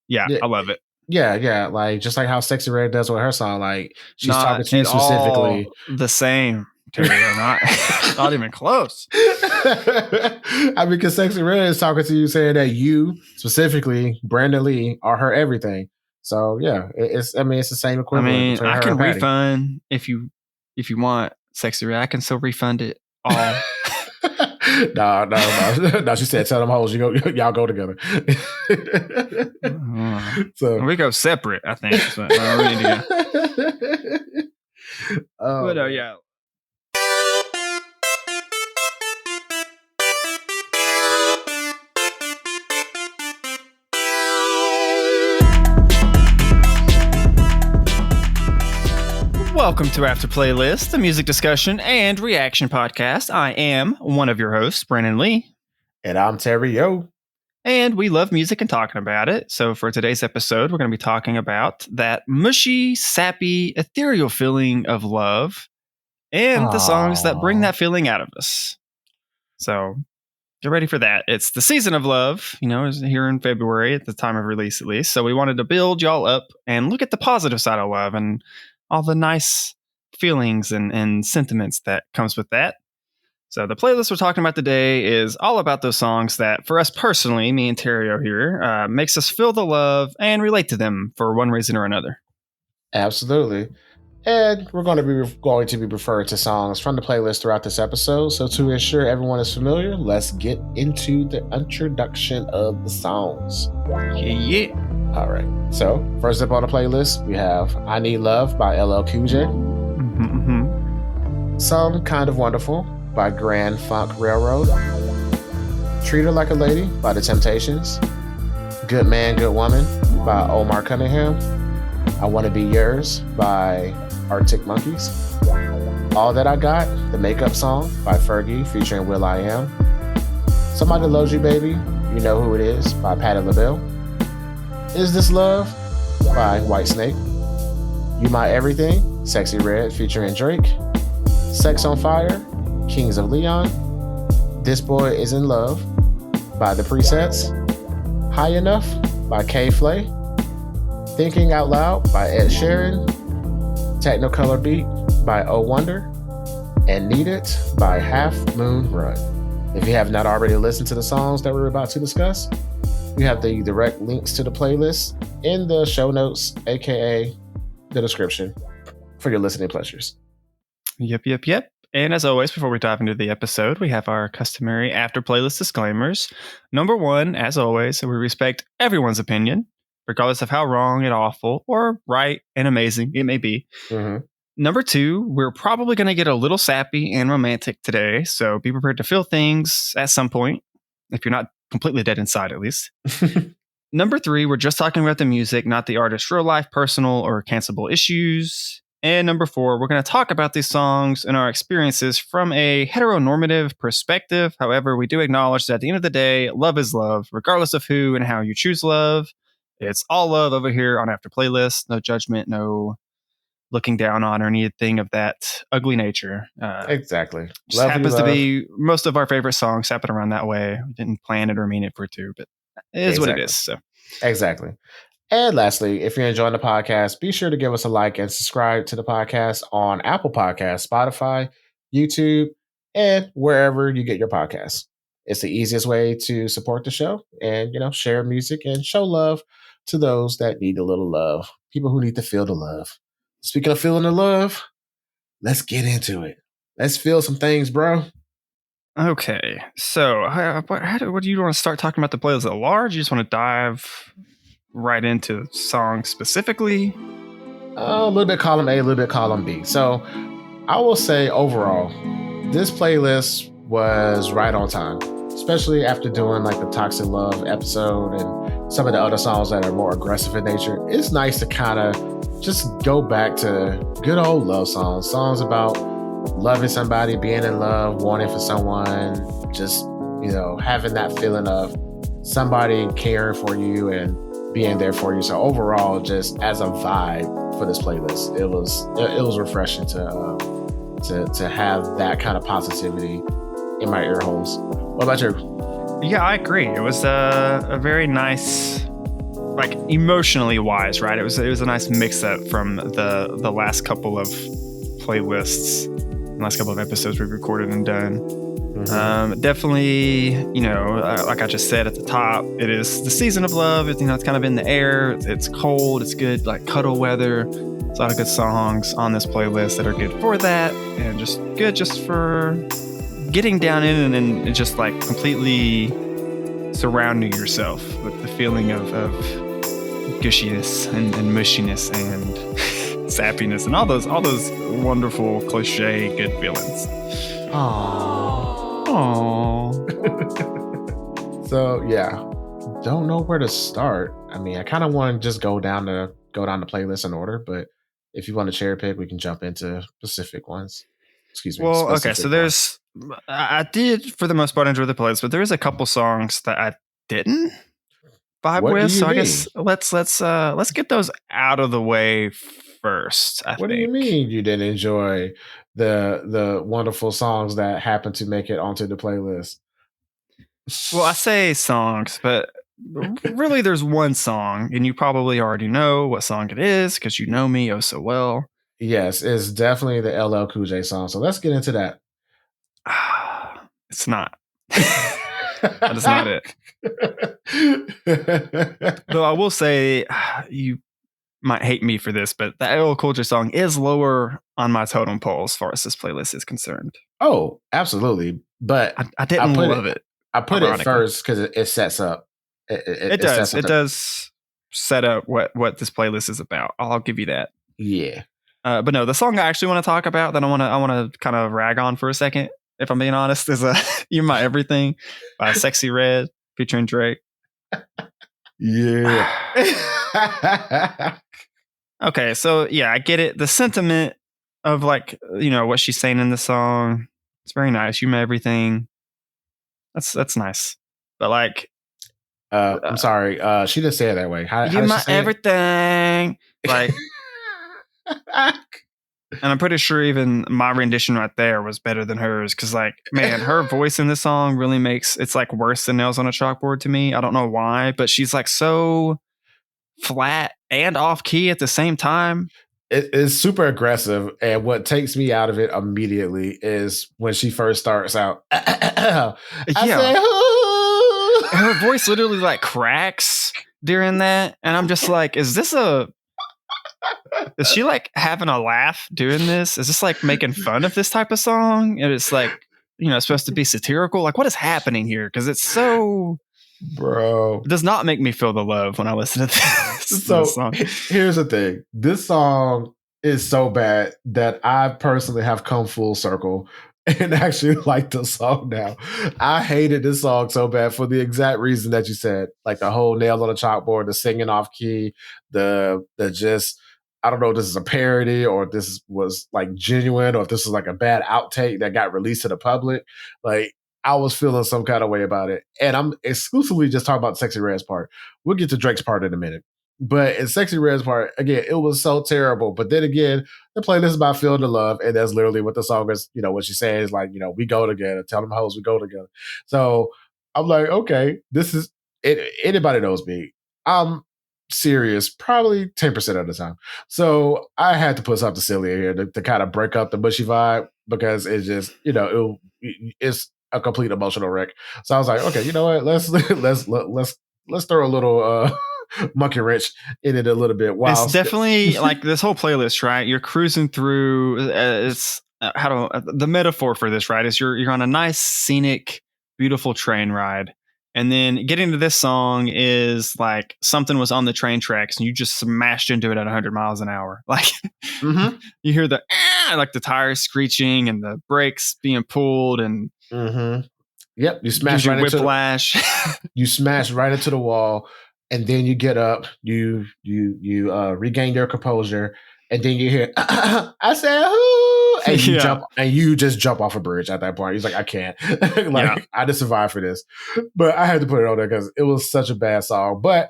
Yeah, I love it. Yeah. Like just like how Sexxy Red does with her song. Like she's talking to you Not at specifically. all the same, Terry. Not even close. I mean, because Sexxy Red is talking to you, saying that you specifically, Brandon Lee, are her everything. So yeah, it's the same equivalent between I her can and Patti. refund if you want Sexxy Red. I can still refund it all. No. She said, "Tell them hoes y'all go together." So we go separate. I think. So, we need to go. But yeah. Welcome to After Playlist, the music discussion and reaction podcast. I am one of your hosts, Brandon Lee. And I'm Terry Yo. And we love music and talking about it. So for today's episode, we're going to be talking about that mushy, sappy, ethereal feeling of love and the songs that bring that feeling out of us. So get ready for that. It's the season of love, here in February at the time of release at least. So we wanted to build y'all up and look at the positive side of love and all the nice feelings and sentiments that comes with that. So the playlist we're talking about today is all about those songs that, for us personally, me and Terrio here, makes us feel the love and relate to them for one reason or another. Absolutely. And we're going to be referring to songs from the playlist throughout this episode. So to ensure everyone is familiar, let's get into the introduction of the songs. Yeah. All right. So first up on the playlist, we have I Need Love by LL Cool J. Some Kind of Wonderful by Grand Funk Railroad. Treat Her Like a Lady by The Temptations. Good Man, Good Woman by Omar Cunningham. I Want to Be Yours by Arctic Monkeys. All That I Got, the Makeup Song by Fergie featuring will.i.am. Somebody Loves You Baby, You Know Who It Is by Patti Labelle. Is This Love by Whitesnake. You My Everything, Sexxy Red featuring Drake. Sex on Fire, Kings of Leon. This Boy Is in Love by The Presets. High Enough by K.Flay. Thinking Out Loud by Ed Sheeran. Technicolour Beat by Oh Wonder. And Need It by Half Moon Run. If you have not already listened to the songs that we're about to discuss, we have the direct links to the playlist in the show notes, aka the description, for your listening pleasures. Yep. And as always, before we dive into the episode, we have our customary after playlist disclaimers. Number one, as always, we respect everyone's opinion, regardless of how wrong and awful or right and amazing it may be. Number two, we're probably going to get a little sappy and romantic today, so be prepared to feel things at some point, if you're not completely dead inside at least. Number three, we're just talking about the music, not the artist's real life, personal, or cancelable issues. And number four, we're going to talk about these songs and our experiences from a heteronormative perspective. However, we do acknowledge that at the end of the day, love is love, regardless of who and how you choose love. It's all love over here on After Playlist. No judgment, no looking down on or anything of that ugly nature. Exactly. Just happens to be most of our favorite songs happen around that way. We didn't plan it or mean it for it to, but it is what it is. So. Exactly. And lastly, if you're enjoying the podcast, be sure to give us a like and subscribe to the podcast on Apple Podcasts, Spotify, YouTube, and wherever you get your podcasts. It's the easiest way to support the show and, share music and show love to those that need a little love, people who need to feel the love. Speaking of feeling the love, let's get into it. Let's feel some things, bro. Okay. So, what do you want to start talking about the playlist at large? You just want to dive right into songs specifically? A little bit column A, a little bit column B. So, I will say overall, this playlist was right on time, especially after doing like the Toxic Love episode and some of the other songs that are more aggressive in nature. It's nice to kind of just go back to good old love songs about loving somebody, being in love, wanting for someone, just, having that feeling of somebody caring for you and being there for you. So overall, just as a vibe for this playlist, it was refreshing to have that kind of positivity in my ear holes. What about you? Yeah, I agree. It was a very nice like emotionally wise, right? It was a nice mix up from the last couple of playlists, the last couple of episodes we've recorded and done. Definitely, like I just said at the top, it is the season of love. It's kind of in the air. It's cold. It's good, like cuddle weather. There's a lot of good songs on this playlist that are good for that, and just good for getting down in and just like completely surrounding yourself with the feeling of gushiness and mushiness and sappiness and all those wonderful cliche good feelings. Aww. So yeah, don't know where to start. I mean, I kind of want to just go down the playlist in order, but if you want to cherry pick, we can jump into specific ones. Excuse me. Well, okay, so I did for the most part enjoy the playlist, but there is a couple songs that I didn't vibe with. So I guess let's get those out of the way first. What do you mean you didn't enjoy the wonderful songs that happen to make it onto the playlist? Well, I say songs, but really there's one song, and you probably already know what song it is because you know me oh so well. Yes, it's definitely the LL Cool J song. So let's get into that. It's not. That is not it. Though I will say, you might hate me for this, but the LL Cool J song is lower on my totem pole as far as this playlist is concerned. Oh, absolutely. But I didn't love it. I put it first because it sets up. It does set up what this playlist is about. I'll give you that. Yeah. But no, the song I actually want to talk about that I want to kind of rag on for a second, if I'm being honest, is "You're My Everything" by Sexxy Red featuring Drake. Yeah. Okay, so yeah, I get it. The sentiment of like, what she's saying in the song, it's very nice. "You My Everything." That's nice. But like, I'm sorry, she didn't say it that way. How "You My Everything," like. And I'm pretty sure even my rendition right there was better than hers, because like, man, her voice in this song really makes it's like worse than nails on a chalkboard to me. I don't know why, but she's like so flat and off key at the same time. It is super aggressive, and what takes me out of it immediately is when she first starts out. Her voice literally like cracks during that, and I'm just like, is she like having a laugh doing this? Is this like making fun of this type of song? And it's like, it's supposed to be satirical. Like, what is happening here? Because it's so, bro, it does not make me feel the love when I listen to this song. Here's the thing: this song is so bad that I personally have come full circle and actually like the song now. I hated this song so bad for the exact reason that you said, like the whole nails on the chalkboard, the singing off key, the just. I don't know if this is a parody or if this was like genuine or if this is like a bad outtake that got released to the public. Like, I was feeling some kind of way about it. And I'm exclusively just talking about Sexxy Red's part. We'll get to Drake's part in a minute. But in Sexxy Red's part, again, it was so terrible. But then again, the playlist is about feeling the love. And that's literally what the song is, what she's saying is like, we go together. Tell them hoes we go together. So I'm like, okay, this is it. Anybody knows me. I'm serious probably 10% of the time. So I had to put something silly in here to kind of break up the mushy vibe, because it's just, it's a complete emotional wreck. So I was like, okay, you know what? Let's throw a little monkey wrench in it a little bit. It's definitely like this whole playlist, right? You're cruising through. It's the metaphor for this, right? Is you're on a nice scenic, beautiful train ride. And then getting to this song is like something was on the train tracks and you just smashed into it at 100 miles an hour. Like, you hear the like the tires screeching and the brakes being pulled, and yep, you smash right into whiplash. You smash right into the wall, and then you get up, you regain your composure, and then you hear I said who, and you just jump off a bridge at that point. He's like, I can't. I just survived for this. But I had to put it on there because it was such a bad song. But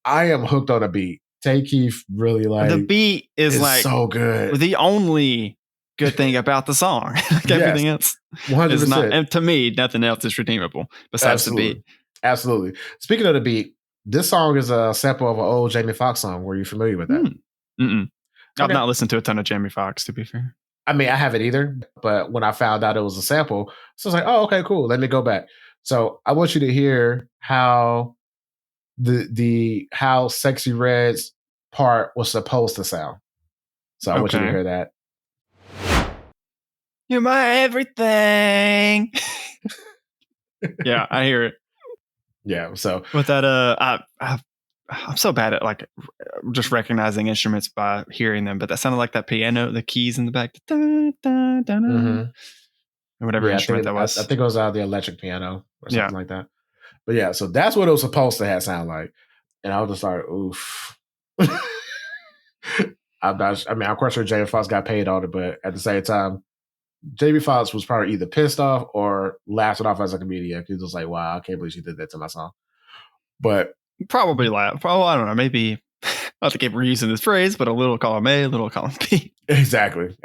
I am hooked on the beat. Tay Keith really like the beat is like so good. The only good thing about the song. Like everything else 100%. is not, and to me, nothing else is redeemable besides the beat. Absolutely. Speaking of the beat, This song is a sample of an old Jamie Foxx song. Were you familiar with that? I've Okay. not listened to a ton of Jamie Foxx, to be fair. I mean, I haven't either, but when I found out it was a sample, so I was like, oh, okay, cool. Let me go back. So I want you to hear how how Sexxy Red's part was supposed to sound. So I want you to hear that. You're my everything. Yeah, I hear it. Yeah. So with that, I'm so bad at like just recognizing instruments by hearing them, but that sounded like that piano, the keys in the back, whatever instrument that was. I think it was the electric piano or something like that. But yeah, so that's what it was supposed to have sound like, and I was just like, oof. I'm quite sure Jamie Foxx got paid on it, but at the same time, Jamie Foxx was probably either pissed off or laughed it off as a comedian. He was just like, wow, I can't believe she did that to my song. But probably laugh. Oh, I don't know. Maybe not to keep reusing this phrase, but a little column A, a little column B. Exactly.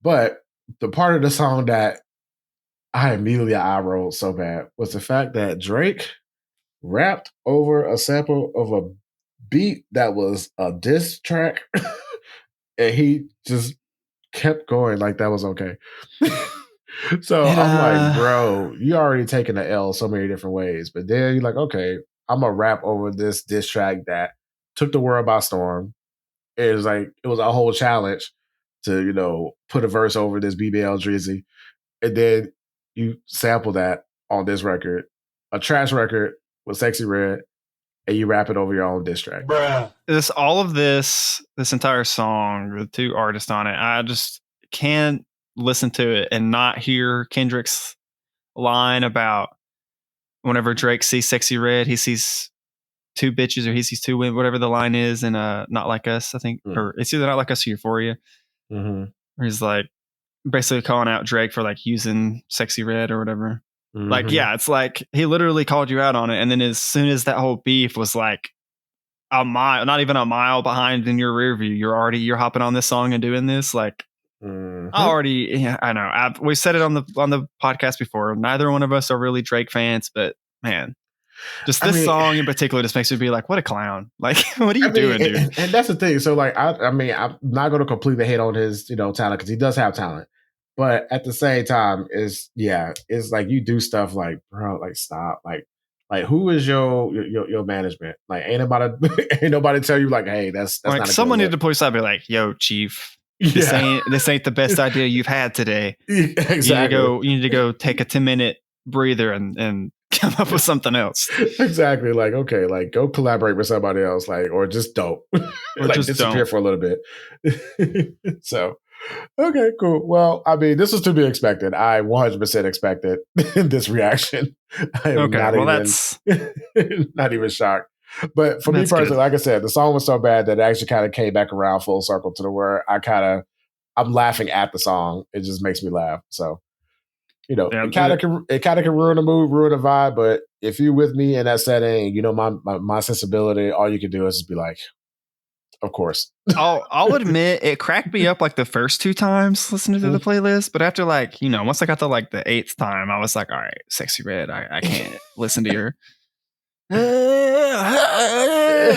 But the part of the song that I immediately eye rolled so bad was the fact that Drake rapped over a sample of a beat that was a diss track, and he just kept going like that was okay. So I'm like, bro, you already taken the L so many different ways, but then you're like, okay, I'm gonna rap over this diss track that took the world by storm. It was a whole challenge to put a verse over this BBL Drizzy, and then you sample that on this record, a trash record with Sexxy Red, and you rap it over your own diss track. Bruh. This entire song with two artists on it, I just can't listen to it and not hear Kendrick's line about whenever Drake sees Sexxy Red, he sees two bitches or he sees two women, whatever the line is, in Not Like Us, I think. Or it's either Not Like Us or Euphoria. Mm-hmm. Where he's like basically calling out Drake for like using Sexxy Red or whatever. Mm-hmm. Like, yeah, it's like he literally called you out on it. And then as soon as that whole beef was like a mile, not even a mile behind in your rear view, you're hopping on this song and doing this. Like, I know. We said it on the podcast before. Neither one of us are really Drake fans, but man, just this song in particular just makes me be like, what a clown. Like, what are you doing, dude? And that's the thing. So like, I'm not going to completely hate on his, talent, because he does have talent. But at the same time, it's like you do stuff like, bro, like stop. Like who is your management? Like ain't nobody tell you like, hey, that's like not a someone needed to pull aside, be like, yo, chief, this ain't the best idea you've had today. Exactly. You need to go take a 10-minute breather and come up with something else. Exactly. Like, okay, like go collaborate with somebody else, like, or just don't. Or like just disappear for a little bit. So, okay, cool. Well, I mean, this was to be expected. I 100% expected this reaction. I am that's not even shocked. But for me personally, like I said, the song was so bad that it actually kind of came back around full circle to the where I'm laughing at the song. It just makes me laugh. So, it kind of can ruin the mood, ruin the vibe. But if you're with me in that setting, my sensibility, all you can do is just be like, of course. I'll admit it cracked me up like the first 2 times listening to the playlist, but after once I got to like the 8th time, I was like, all right, Sexxy Red, I can't listen to your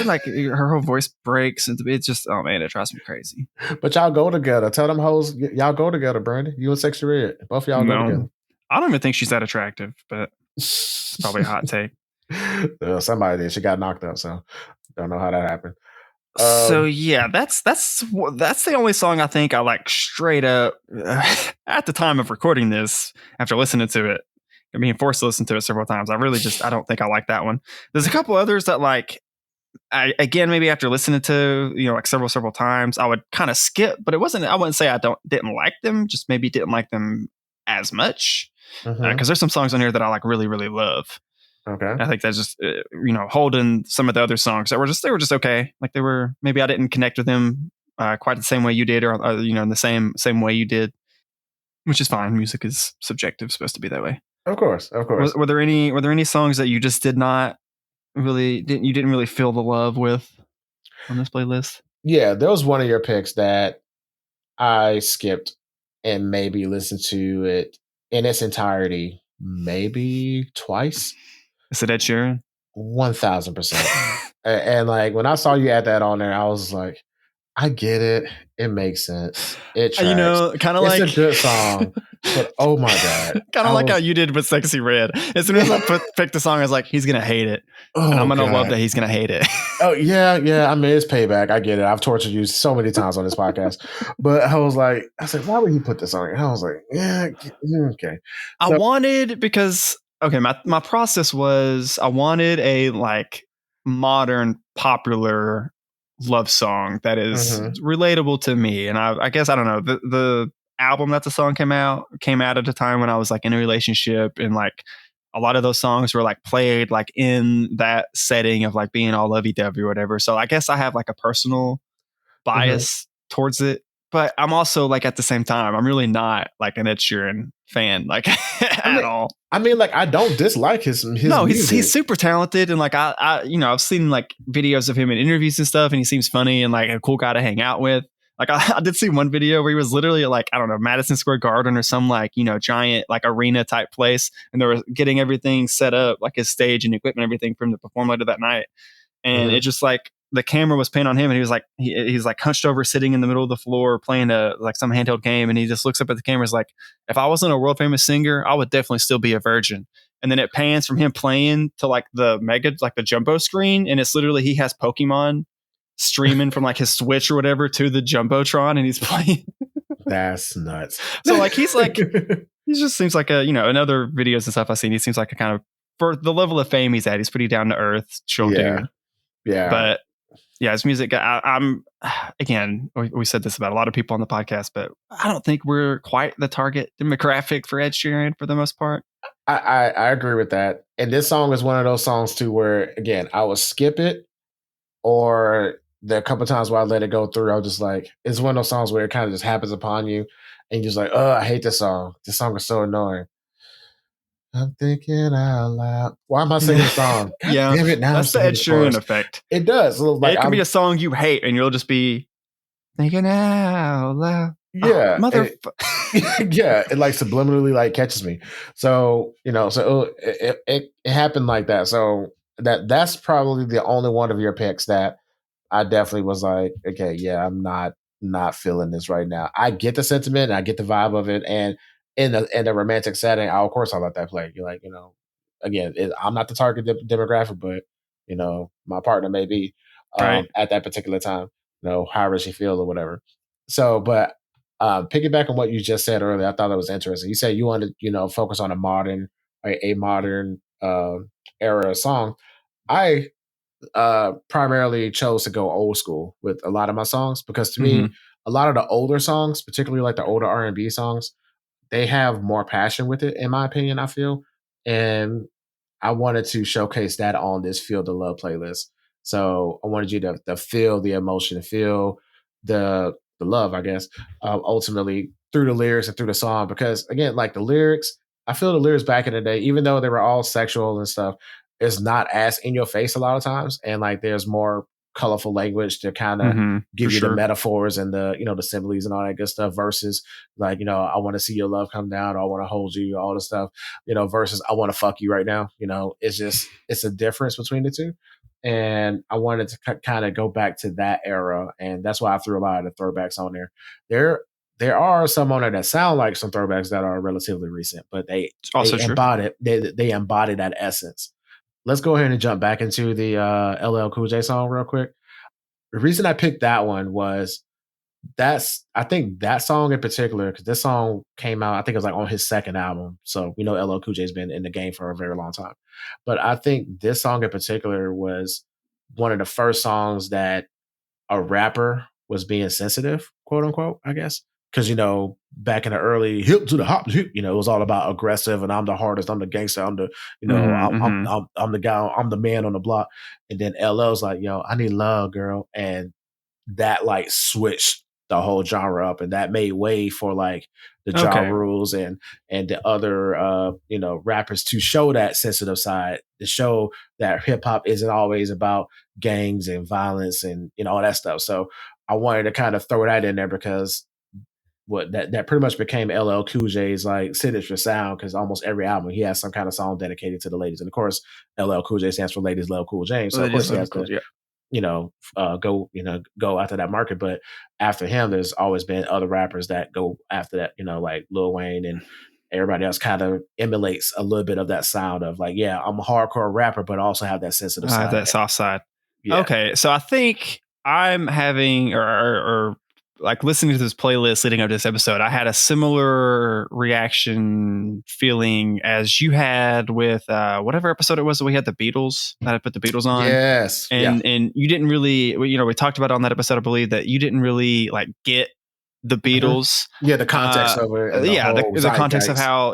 like her whole voice breaks and it's just, oh man, it drives me crazy. But y'all go together. Tell them hoes y'all go together, Brandon. You and Sexxy Red, both of y'all go together. I don't even think she's that attractive, but it's probably a hot take. Somebody did. She got knocked up, so don't know how that happened. So yeah, that's the only song I think I like straight up at the time of recording this. After listening to it, I mean, forced to listen to it several times, I really just I don't think I like that one. There's a couple others that like again maybe after listening to like several times I would kind of skip, but I wouldn't say I didn't like them, just maybe didn't like them as much because there's some songs on here that I like really love. Okay. I think that's just holding some of the other songs that were just okay. Like maybe I didn't connect with them quite the same way you did, or in the same way you did, which is fine. Music is subjective, supposed to be that way. Of course. Were there any songs that you just didn't really feel the love with on this playlist? Yeah, there was one of your picks that I skipped and maybe listened to it in its entirety maybe twice. Is it Ed Sheeran? 1000%. And like when I saw you add that on there, I was like, I get it. It makes sense. It You tracks. know, kind of It's a like good song, but oh my god, kind of I like how was you did with Sexy Red. As soon as I picked the song, I was like, he's gonna hate it, and I'm oh gonna love god. that he's gonna hate it. Oh yeah. I mean, it's payback. I get it. I've tortured you so many times on this podcast, but I said, why would he put this on? And I was like, yeah, okay. I So, wanted because okay, my process was I wanted a like modern popular love song that is mhm, relatable to me, and I guess I don't know the album that the song came out at a time when I was like in a relationship, and like a lot of those songs were like played like in that setting of like being all lovey dovey or whatever. So I guess I have like a personal mhm. bias towards it. But I'm also like at the same time, I'm really not like an Ed Sheeran fan, like I at mean, all. like I don't dislike his No, he's music. super talented, and like I you know I've seen like videos of him in interviews and stuff, and he seems funny and like a cool guy to hang out with. Like I did see one video where he was literally like I don't know Madison Square Garden or some like you know giant like arena type place, and they were getting everything set up like his stage and equipment, and everything for him to perform later that night. And it Mhm. just like the camera was pinned on him, and he was like he's like hunched over sitting in the middle of the floor playing a like some handheld game, and he just looks up at the camera. Is like, if I wasn't a world famous singer, I would definitely still be a virgin. And then it pans from him playing to like the mega like the jumbo screen, and it's literally he has Pokemon streaming from like his Switch or whatever to the jumbotron, and he's playing. That's nuts. So like he just seems like a you know in other videos and stuff I've seen, he seems like a kind of for the level of fame he's at, he's pretty down to earth, chill Yeah, dude. yeah. But yeah, his music. I'm again. We said this about a lot of people on the podcast, but I don't think we're quite the target demographic for Ed Sheeran for the most part. I agree with that. And this song is one of those songs too where again I will skip it, or the couple times where I let it go through, I was just like, it's one of those songs where it kind of just happens upon you, and you're just like, oh, I hate this song. This song is so annoying. I'm thinking out loud. Why am I singing the song? God Yeah, damn it! Now I'm that's the singing Ed the Sheeran chorus. effect. It does. So, like It can be I'm, a song you hate, and you'll just be thinking out loud. Oh, yeah, mother. yeah. It like subliminally like catches me. So it happened like that. So that's probably the only one of your picks that I definitely was like, okay, yeah, I'm not feeling this right now. I get the sentiment, and I get the vibe of it, and in a romantic setting, of course, I'll let that play. You're like, again, I'm not the target demographic, but my partner may be Right. at that particular time. However she feels or whatever. So, but piggyback on what you just said earlier, I thought that was interesting. You said you wanted, focus on a modern era song. I primarily chose to go old school with a lot of my songs because to me, Mm-hmm. a lot of the older songs, particularly like the older R&B songs, they have more passion with it, in my opinion. I feel, and I wanted to showcase that on this Feel the Love playlist. So I wanted you to feel the emotion, feel the love, I guess, ultimately through the lyrics and through the song. Because again, like the lyrics, I feel the lyrics back in the day, even though they were all sexual and stuff, it's not as in your face a lot of times, and like there's more colorful language to kind of Mm-hmm. For give you the sure. metaphors and the similes and all that good stuff versus like I want to see your love come down, or I want to hold you, all the stuff, versus I want to fuck you right now. It's a difference between the two. And I wanted to kind of go back to that era. And that's why I threw a lot of the throwbacks on there. There are some on there that sound like some throwbacks that are relatively recent, but they It's they also true. embody they embody that essence. Let's go ahead and jump back into the LL Cool J song real quick. The reason I picked that one was I think that song in particular, because this song came out, I think it was like on his second album. So we know LL Cool J's been in the game for a very long time. But I think this song in particular was one of the first songs that a rapper was being sensitive, quote unquote, I guess. Because back in the early hip to the hop, hip, it was all about aggressive and I'm the hardest, I'm the gangster, I'm the, Mm-hmm. Mm-hmm. I'm the guy, I'm the man on the block. And then LL's like, yo, I need love, girl. And that like switched the whole genre up, and that made way for like the Ja Okay. Rules and the other rappers to show that sensitive side, to show that hip hop isn't always about gangs and violence and all that stuff. So I wanted to kind of throw that in there because that pretty much became LL Cool J's like signature sound, because almost every album he has some kind of song dedicated to the ladies, and of course LL Cool J stands for Ladies Love Cool James, so They of just course he love has it, cool. to Yeah. go after that market. But after him, there's always been other rappers that go after that, like Lil Wayne and everybody else kind of emulates a little bit of that sound of like, yeah, I'm a hardcore rapper, but I also have that sensitive side. That soft side. Yeah. Okay, so I think I'm having or like listening to this playlist leading up to this episode, I had a similar reaction feeling as you had with whatever episode it was that we had the Beatles, that I put the Beatles on. Yes. And you didn't really, we talked about on that episode, I believe, that you didn't really like get the Beatles. Yeah, the context of it. And the context of how,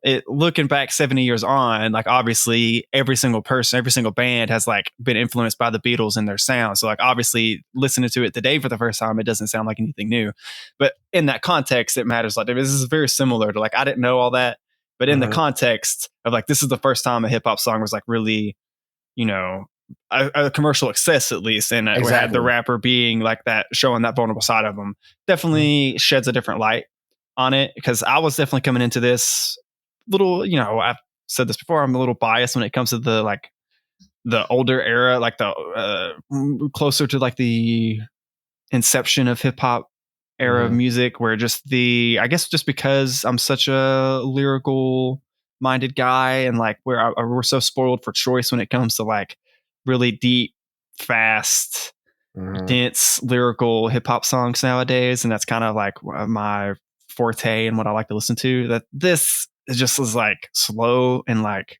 it looking back 70 years on, like obviously every single person, every single band has like been influenced by the Beatles in their sound. So like obviously listening to it today for the first time, it doesn't sound like anything new. But in that context, it matters. Like this is very similar to like, I didn't know all that, but in the context of like, this is the first time a hip hop song was like really, a commercial success at least, and we had the rapper being like that, showing that vulnerable side of them, definitely sheds a different light on it, because I was definitely coming into this little, I've said this before, I'm a little biased when it comes to the older era, like the closer to like the inception of hip hop era of music, where I guess just because I'm such a lyrical minded guy, and like we're so spoiled for choice when it comes to like really deep, fast, dense lyrical hip hop songs nowadays. And that's kind of like my forte and what I like to listen to. That this just is like slow and like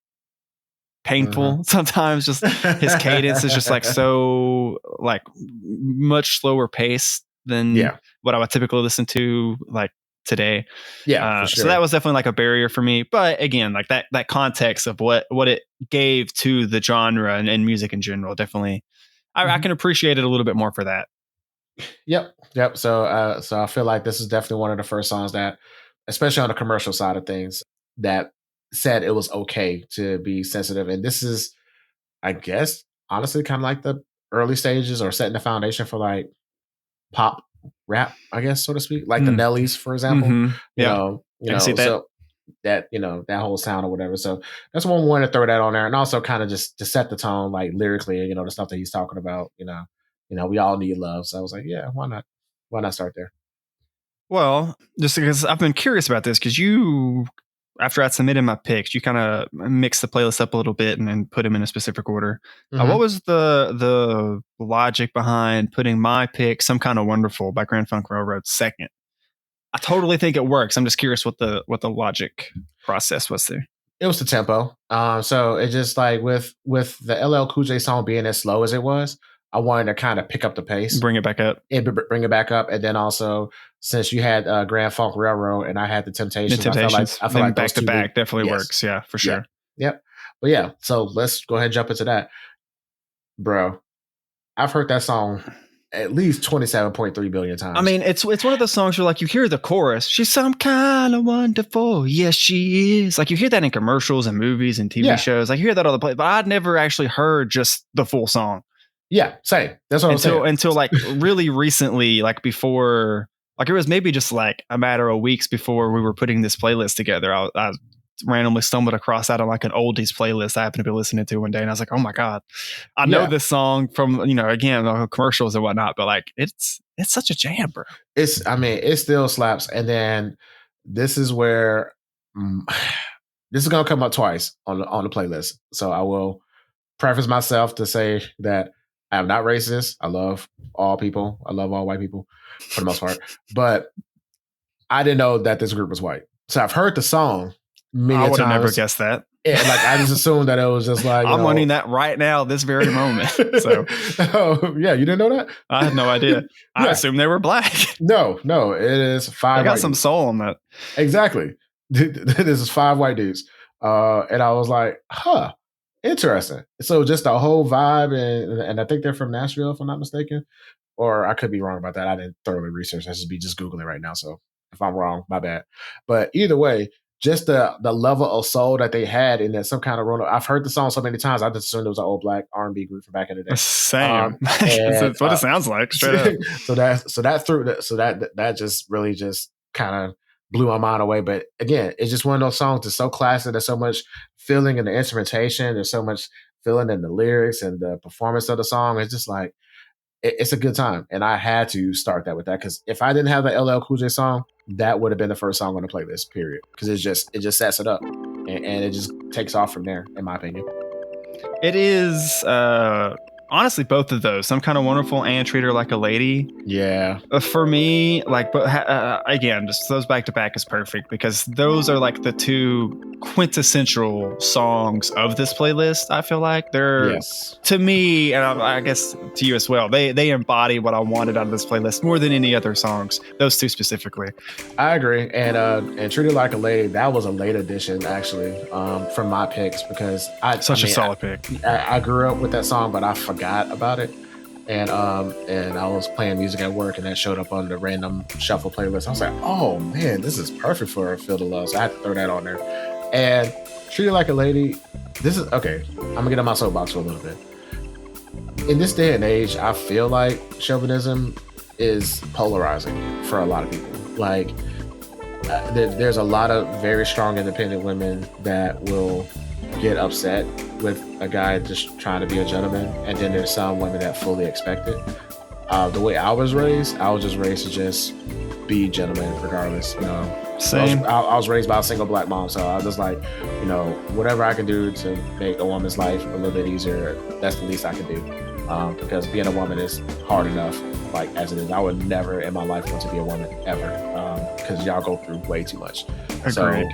painful sometimes. Just his cadence is just like so like much slower paced than what I would typically listen to like today. Yeah, for sure. So that was definitely like a barrier for me. But again, like that context of what it gave to the genre and music in general, definitely I can appreciate it a little bit more for that. Yep. So I feel like this is definitely one of the first songs that, especially on the commercial side of things, that said it was okay to be sensitive. And this is, I guess, honestly, kind of like the early stages or setting the foundation for like pop rap, I guess, so to speak, like the Nellies, for example. So that that whole sound or whatever. So that's one way to throw that on there, and also kind of just to set the tone, like lyrically, the stuff that he's talking about. We all need love. So I was like, yeah, why not? Why not start there? Well, just because I've been curious about this, because you, after I submitted my picks, you kind of mixed the playlist up a little bit and then put them in a specific order. What was the logic behind putting my pick, Some Kind of Wonderful by Grand Funk Railroad, second? I totally think it works. I'm just curious what the logic process was there. It was the tempo. So it just like with the LL Cool J song being as slow as it was, I wanted to kind of pick up the pace, bring it back up, and then also since you had Grand Funk Railroad and I had the Temptations, I feel like back to back definitely works. Yeah, for sure. Yep. But yeah, so let's go ahead and jump into that, bro. I've heard that song at least 27.3 billion times. I mean, it's one of those songs where like you hear the chorus, she's some kind of wonderful, yes she is. Like you hear that in commercials and movies and TV shows. Like you hear that all the place, but I'd never actually heard just the full song. Yeah, same. That's what I'm saying. Until like really recently, like before, like it was maybe just like a matter of weeks before we were putting this playlist together. I randomly stumbled across that on like an oldies playlist I happened to be listening to one day, and I was like, oh my god, I know this song from again commercials and whatnot, but like it's such a jam, bro. It still slaps. And then this is where this is gonna come up twice on the playlist, so I will preface myself to say that I am not racist. I love all people. I love all white people for the most part, but I didn't know that this group was white. So I've heard the song many I would have times. never guessed that. Yeah, like I just assumed that it was just like I'm learning that right now, this very moment. So, yeah, you didn't know that? I had no idea. I assumed they were black. No, it is 5. I got some soul on that. Exactly. This is 5 white dudes, and I was like, huh, interesting. So just the whole vibe, and I think they're from Nashville, if I'm not mistaken, or I could be wrong about that. I didn't thoroughly research. I should be just Googling right now. So if I'm wrong, my bad. But either way, just the level of soul that they had in that some kind of role. I've heard the song so many times. I just assumed it was an old black R&B group from back in the day. Same. And That's what it sounds like. Straight up. so that just really just kind of blew my mind away. But again, it's just one of those songs that's so classic. There's so much feeling in the instrumentation. There's so much feeling in the lyrics and the performance of the song. It's just like it's a good time. And I had to start that with that because if I didn't have the LL Cool J song, that would have been the first song on the playlist. Period. Because it just sets it up and it just takes off from there, in my opinion. It is honestly both of those. Some Kind of Wonderful and Treat Her Like a Lady. Yeah. For me, like, but again, just those back to back is perfect because those are like the two quintessential songs of this playlist. I feel like they're to me, and I guess to you as well. They embody what I wanted out of this playlist more than any other songs. Those two specifically. I agree, and Treat Her Like a Lady. That was a late addition actually from my picks because a solid pick. I grew up with that song, but I forgot about it. And I was playing music at work and that showed up on the random shuffle playlist. I was like, oh man, this is perfect for Feel the Love. So I had to throw that on there. And Treat Her Like a Lady, this is okay. I'm gonna get on my soapbox for a little bit. In this day and age, I feel like chauvinism is polarizing for a lot of people. Like there's a lot of very strong independent women that will get upset with a guy just trying to be a gentleman, and then there's some women that fully expect it. The way I was just raised to just be gentlemen regardless, you know. Same. I was raised by a single black mom, so I was just like, you know, whatever I can do to make a woman's life a little bit easier, that's the least I can do. Because being a woman is hard enough, like as it is. I would never in my life want to be a woman ever, because y'all go through way too much. Agreed.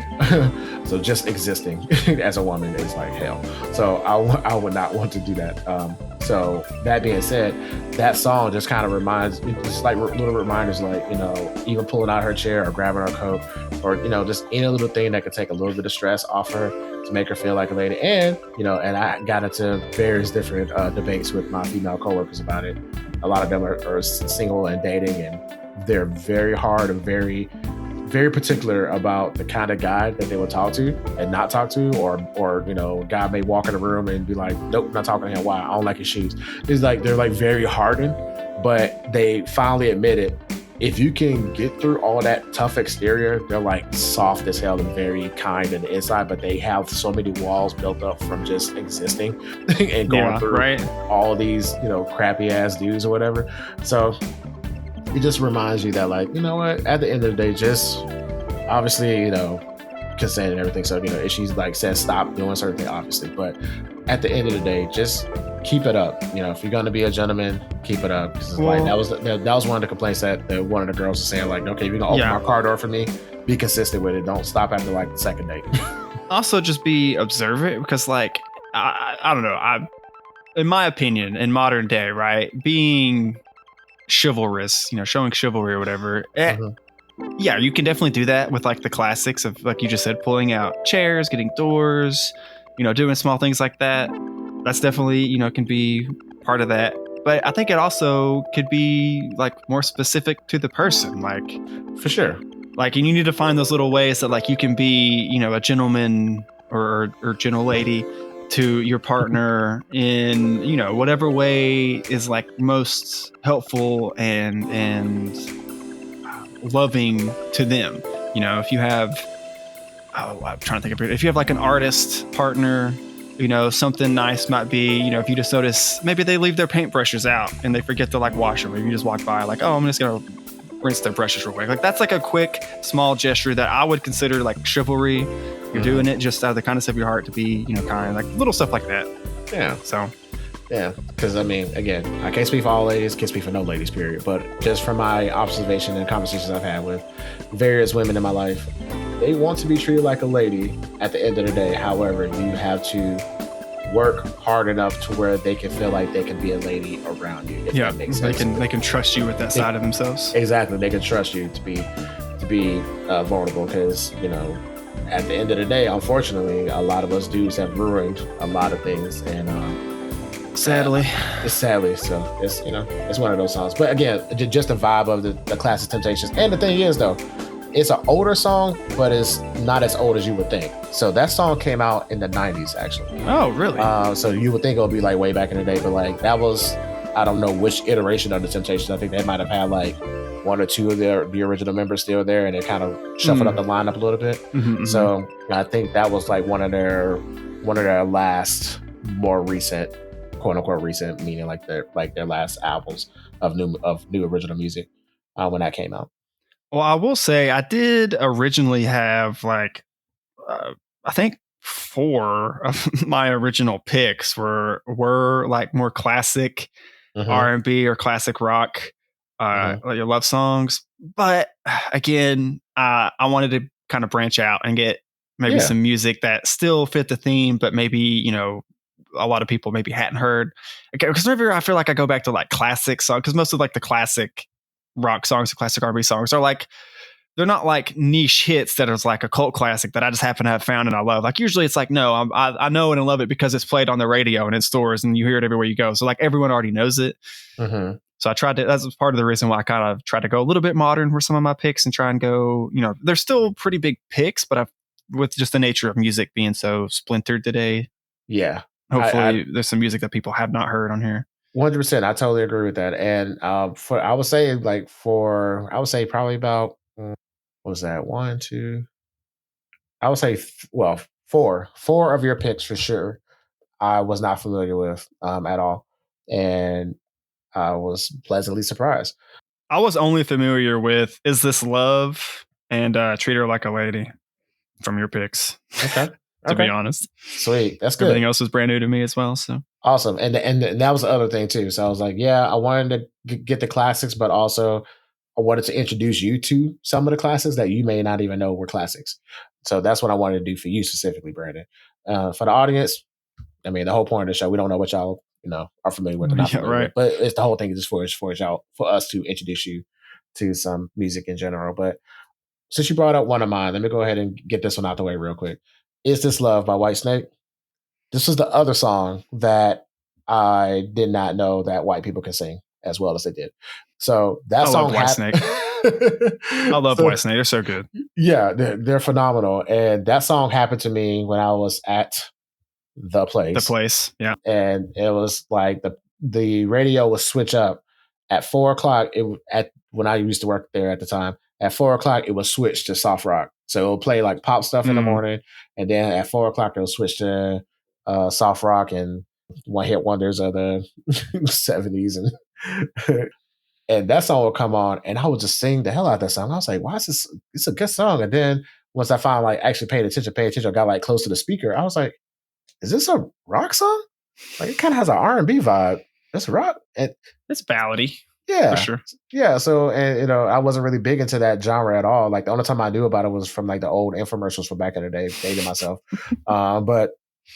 So just existing as a woman is like hell. So I would not want to do that. So that being said, that song just kind of reminds me, just like little reminders, like, you know, even pulling out her chair or grabbing her coat, or, you know, just any little thing that could take a little bit of stress off her to make her feel like a lady. And, you know, and I got into various different debates with my female coworkers about it. A lot of them are single and dating, and they're very hard and very, very particular about the kind of guy that they will talk to and not talk to, or you know, guy may walk in the room and be like, nope, not talking to him. Why? I don't like his shoes. It's like they're like very hardened, but they finally admit it. If you can get through all that tough exterior, they're like soft as hell and very kind in the inside, but they have so many walls built up from just existing and going through all these, you know, crappy ass dudes or whatever. So it just reminds you that, like, you know what, at the end of the day, just obviously, you know, consent and everything. So, you know, if she's like says stop doing certain things, obviously, but at the end of the day, just keep it up. You know, if you're gonna be a gentleman, keep it up. Because like that was one of the complaints that one of the girls was saying, like, okay, if you're gonna open my car door for me, be consistent with it. Don't stop after like the second date. Also, just be observant, because like I don't know, in my opinion, in modern day, right, being chivalrous, you know, showing chivalry or whatever. Yeah, you can definitely do that with like the classics of, like you just said, pulling out chairs, getting doors, you know, doing small things like that. That's definitely, you know, can be part of that. But I think it also could be like more specific to the person, like, for sure. Like, and you need to find those little ways that like you can be, you know, a gentleman or gentle lady to your partner in, you know, whatever way is like most helpful and loving to them. You know, if you have, I'm trying to think of it. If you have like an artist partner, you know, something nice might be, you know, if you just notice maybe they leave their paintbrushes out and they forget to like wash them, or you just walk by like, oh, I'm just gonna rinse their brushes real quick. Like, that's like a quick small gesture that I would consider like chivalry. You're doing it just out of the kindness of your heart to be, you know, kind, like little stuff like that. Yeah. So yeah, because I mean, again, I can't speak for all ladies, can't speak for no ladies, period. But just from my observation and conversations I've had with various women in my life, they want to be treated like a lady at the end of the day. However, you have to work hard enough to where they can feel like they can be a lady around you. Yeah, they can trust you with that side of themselves. Exactly, they can trust you to be vulnerable, because, you know, at the end of the day, unfortunately, a lot of us dudes have ruined a lot of things, and sadly, so it's, you know, it's one of those songs. But again, just the vibe of the classic Temptations. And the thing is, though, it's an older song, but it's not as old as you would think. So that song came out in the 90s, actually. Oh, really? So you would think it would be like way back in the day, but like that was, I don't know which iteration of the Temptations. I think they might have had like one or two of the original members still there, and it kind of shuffled up the lineup a little bit. So I think that was like one of their last more recent, quote unquote recent, meaning like their last albums of new original music when that came out. Well, I will say I did originally have like I think 4 of my original picks were like more classic R&B or classic rock, like your love songs. But again, I wanted to kind of branch out and get maybe some music that still fit the theme, but maybe, a lot of people maybe hadn't heard. Because whenever I feel like I go back to like classic songs, because most of like the classic rock songs, the classic R&B songs are like, they're not like niche hits that is like a cult classic that I just happen to have found and I love. Like usually it's like, no, I know and I love it because it's played on the radio and in stores and you hear it everywhere you go. So like everyone already knows it. So I tried to, that's part of the reason why I kind of tried to go a little bit modern for some of my picks and try and go, they're still pretty big picks, but with just the nature of music being so splintered today. Yeah. Hopefully there's some music that people have not heard on here. 100%. I totally agree with that. And I would say probably about, what was that? 1, 2, I would say, four of your picks for sure. I was not familiar with at all. And I was pleasantly surprised. I was only familiar with Is This Love and Treat Her Like a Lady from your picks. Okay. To be honest. Sweet. That's good. Everything else was brand new to me as well. So awesome. And that was the other thing too. So I was like, yeah, I wanted to get the classics, but also I wanted to introduce you to some of the classics that you may not even know were classics. So that's what I wanted to do for you specifically, Brandon. For the audience, I mean, the whole point of the show, we don't know what y'all, are familiar with or not familiar with, but it's the whole thing is just for us to introduce you to some music in general. But since you brought up one of mine, let me go ahead and get this one out the way real quick. Is This Love by Whitesnake? This was the other song that I did not know that white people can sing as well as they did. So that song, Whitesnake. I love Whitesnake. They're so good. Yeah, they're phenomenal. And that song happened to me when I was at the place. The place, yeah. And it was like the radio would switch up at 4:00. When I used to work there at the time, at 4:00 it would switch to soft rock. So it would play like pop stuff in the morning, and then at 4:00 it would switch to soft rock and one hit wonders of the 70s, and that song would come on, and I would just sing the hell out of that song. I was like, "Why is this? It's a good song." And then once I finally like actually paid attention, I got like close to the speaker. I was like, "Is this a rock song? Like it kind of has an R&B vibe. It's rock, and it's ballady." Yeah, for sure. Yeah, so and I wasn't really big into that genre at all. Like the only time I knew about it was from like the old infomercials from back in the day, dating myself. But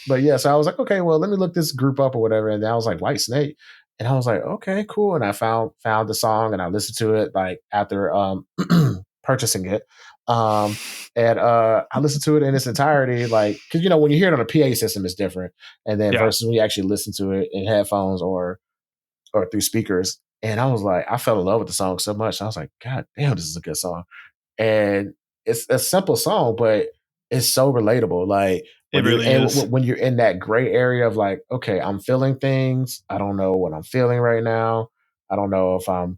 yeah, so I was like, okay, well, let me look this group up or whatever. And then I was like, Whitesnake, and I was like, okay, cool. And I found the song and I listened to it like after purchasing it. And I listened to it in its entirety, like because when you hear it on a PA system, it's different, and then versus when you actually listen to it in headphones or through speakers. And I was like, I fell in love with the song so much. I was like, God damn, this is a good song. And it's a simple song, but it's so relatable. Like it really is. When you're in that gray area of like, okay, I'm feeling things. I don't know what I'm feeling right now. I don't know if I'm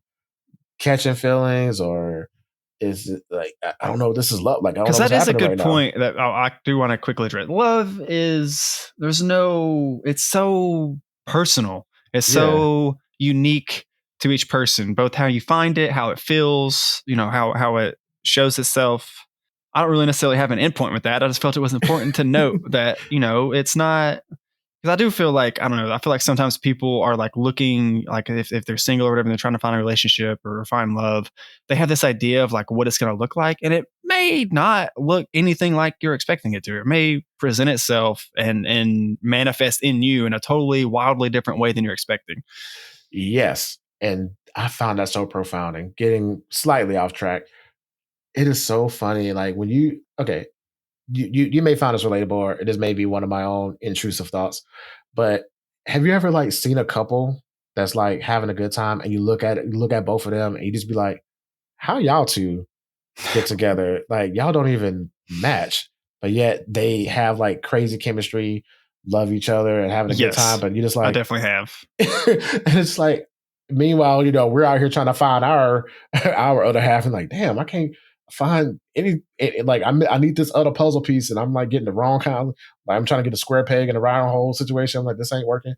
catching feelings or is it like, I don't know if this is love. Like, I don't know what's happening right now. Because that is a good point that I do want to quickly address. Love is, it's so personal. It's so unique to each person, both how you find it, how it feels, how it shows itself. I don't really necessarily have an endpoint with that. I just felt it was important to note that, it's not, because I do feel like, I don't know, I feel like sometimes people are like looking, like if they're single or whatever, and they're trying to find a relationship or find love, they have this idea of like what it's going to look like. And it may not look anything like you're expecting it to. It may present itself and manifest in you in a totally wildly different way than you're expecting. Yes. And I found that so profound, and getting slightly off track. It is so funny. Like when you may find this relatable, or this may be one of my own intrusive thoughts, but have you ever like seen a couple that's like having a good time and you look at both of them and you just be like, how y'all two get together. Like y'all don't even match, but yet they have like crazy chemistry, love each other, and having a good time. Yes, But you just I like, definitely have. and it's like, meanwhile, we're out here trying to find our our other half, and like, damn, I can't find any. Like, I need this other puzzle piece, and I'm like getting the wrong kind. Like, I'm trying to get a square peg in a round hole situation. I'm like, this ain't working.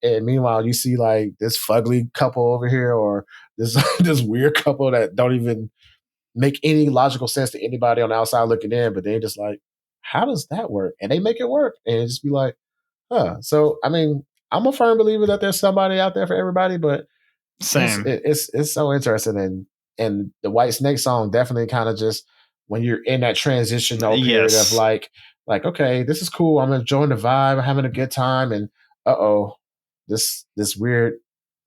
And meanwhile, you see like this fugly couple over here, or this this weird couple that don't even make any logical sense to anybody on the outside looking in, but they're just like, how does that work? And they make it work, and just be like, huh. So, I mean, I'm a firm believer that there's somebody out there for everybody, but Same. it's so interesting, and the White Snake song definitely kind of just when you're in that transitional period of Yes. like okay, this is cool. I'm enjoying the vibe, I'm having a good time, and this weird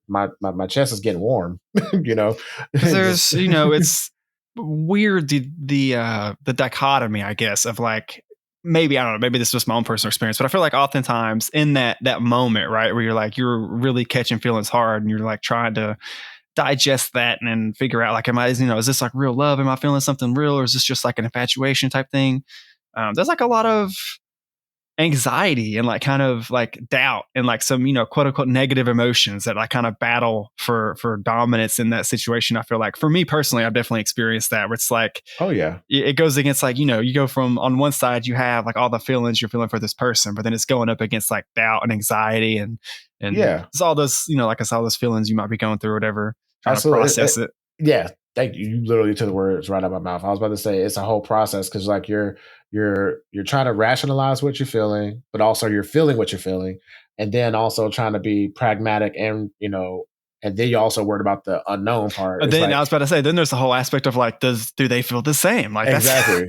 my chest is getting warm, you know. Because Just there's, it's weird the dichotomy, I guess, of like maybe I don't know, maybe this is just my own personal experience, but I feel like oftentimes in that moment, right, where you're really catching feelings hard and you're like trying to digest that and then figure out like, is this like real love? Am I feeling something real, or is this just like an infatuation type thing? There's like a lot of anxiety and like kind of like doubt and like some quote unquote negative emotions that I kind of battle for dominance in that situation. I feel like for me personally, I've definitely experienced that where it's like oh yeah, it goes against like you go from on one side you have like all the feelings you're feeling for this person, but then it's going up against like doubt and anxiety and yeah. it's all those like I saw those feelings you might be going through or whatever, trying to Absolutely. process it. Yeah. Thank you. You literally took the words right out of my mouth. I was about to say it's a whole process because like you're trying to rationalize what you're feeling, but also you're feeling what you're feeling, and then also trying to be pragmatic and and then you're also worried about the unknown part. But It's then I like was about to say, then there's the whole aspect of like, do they feel the same? Like that's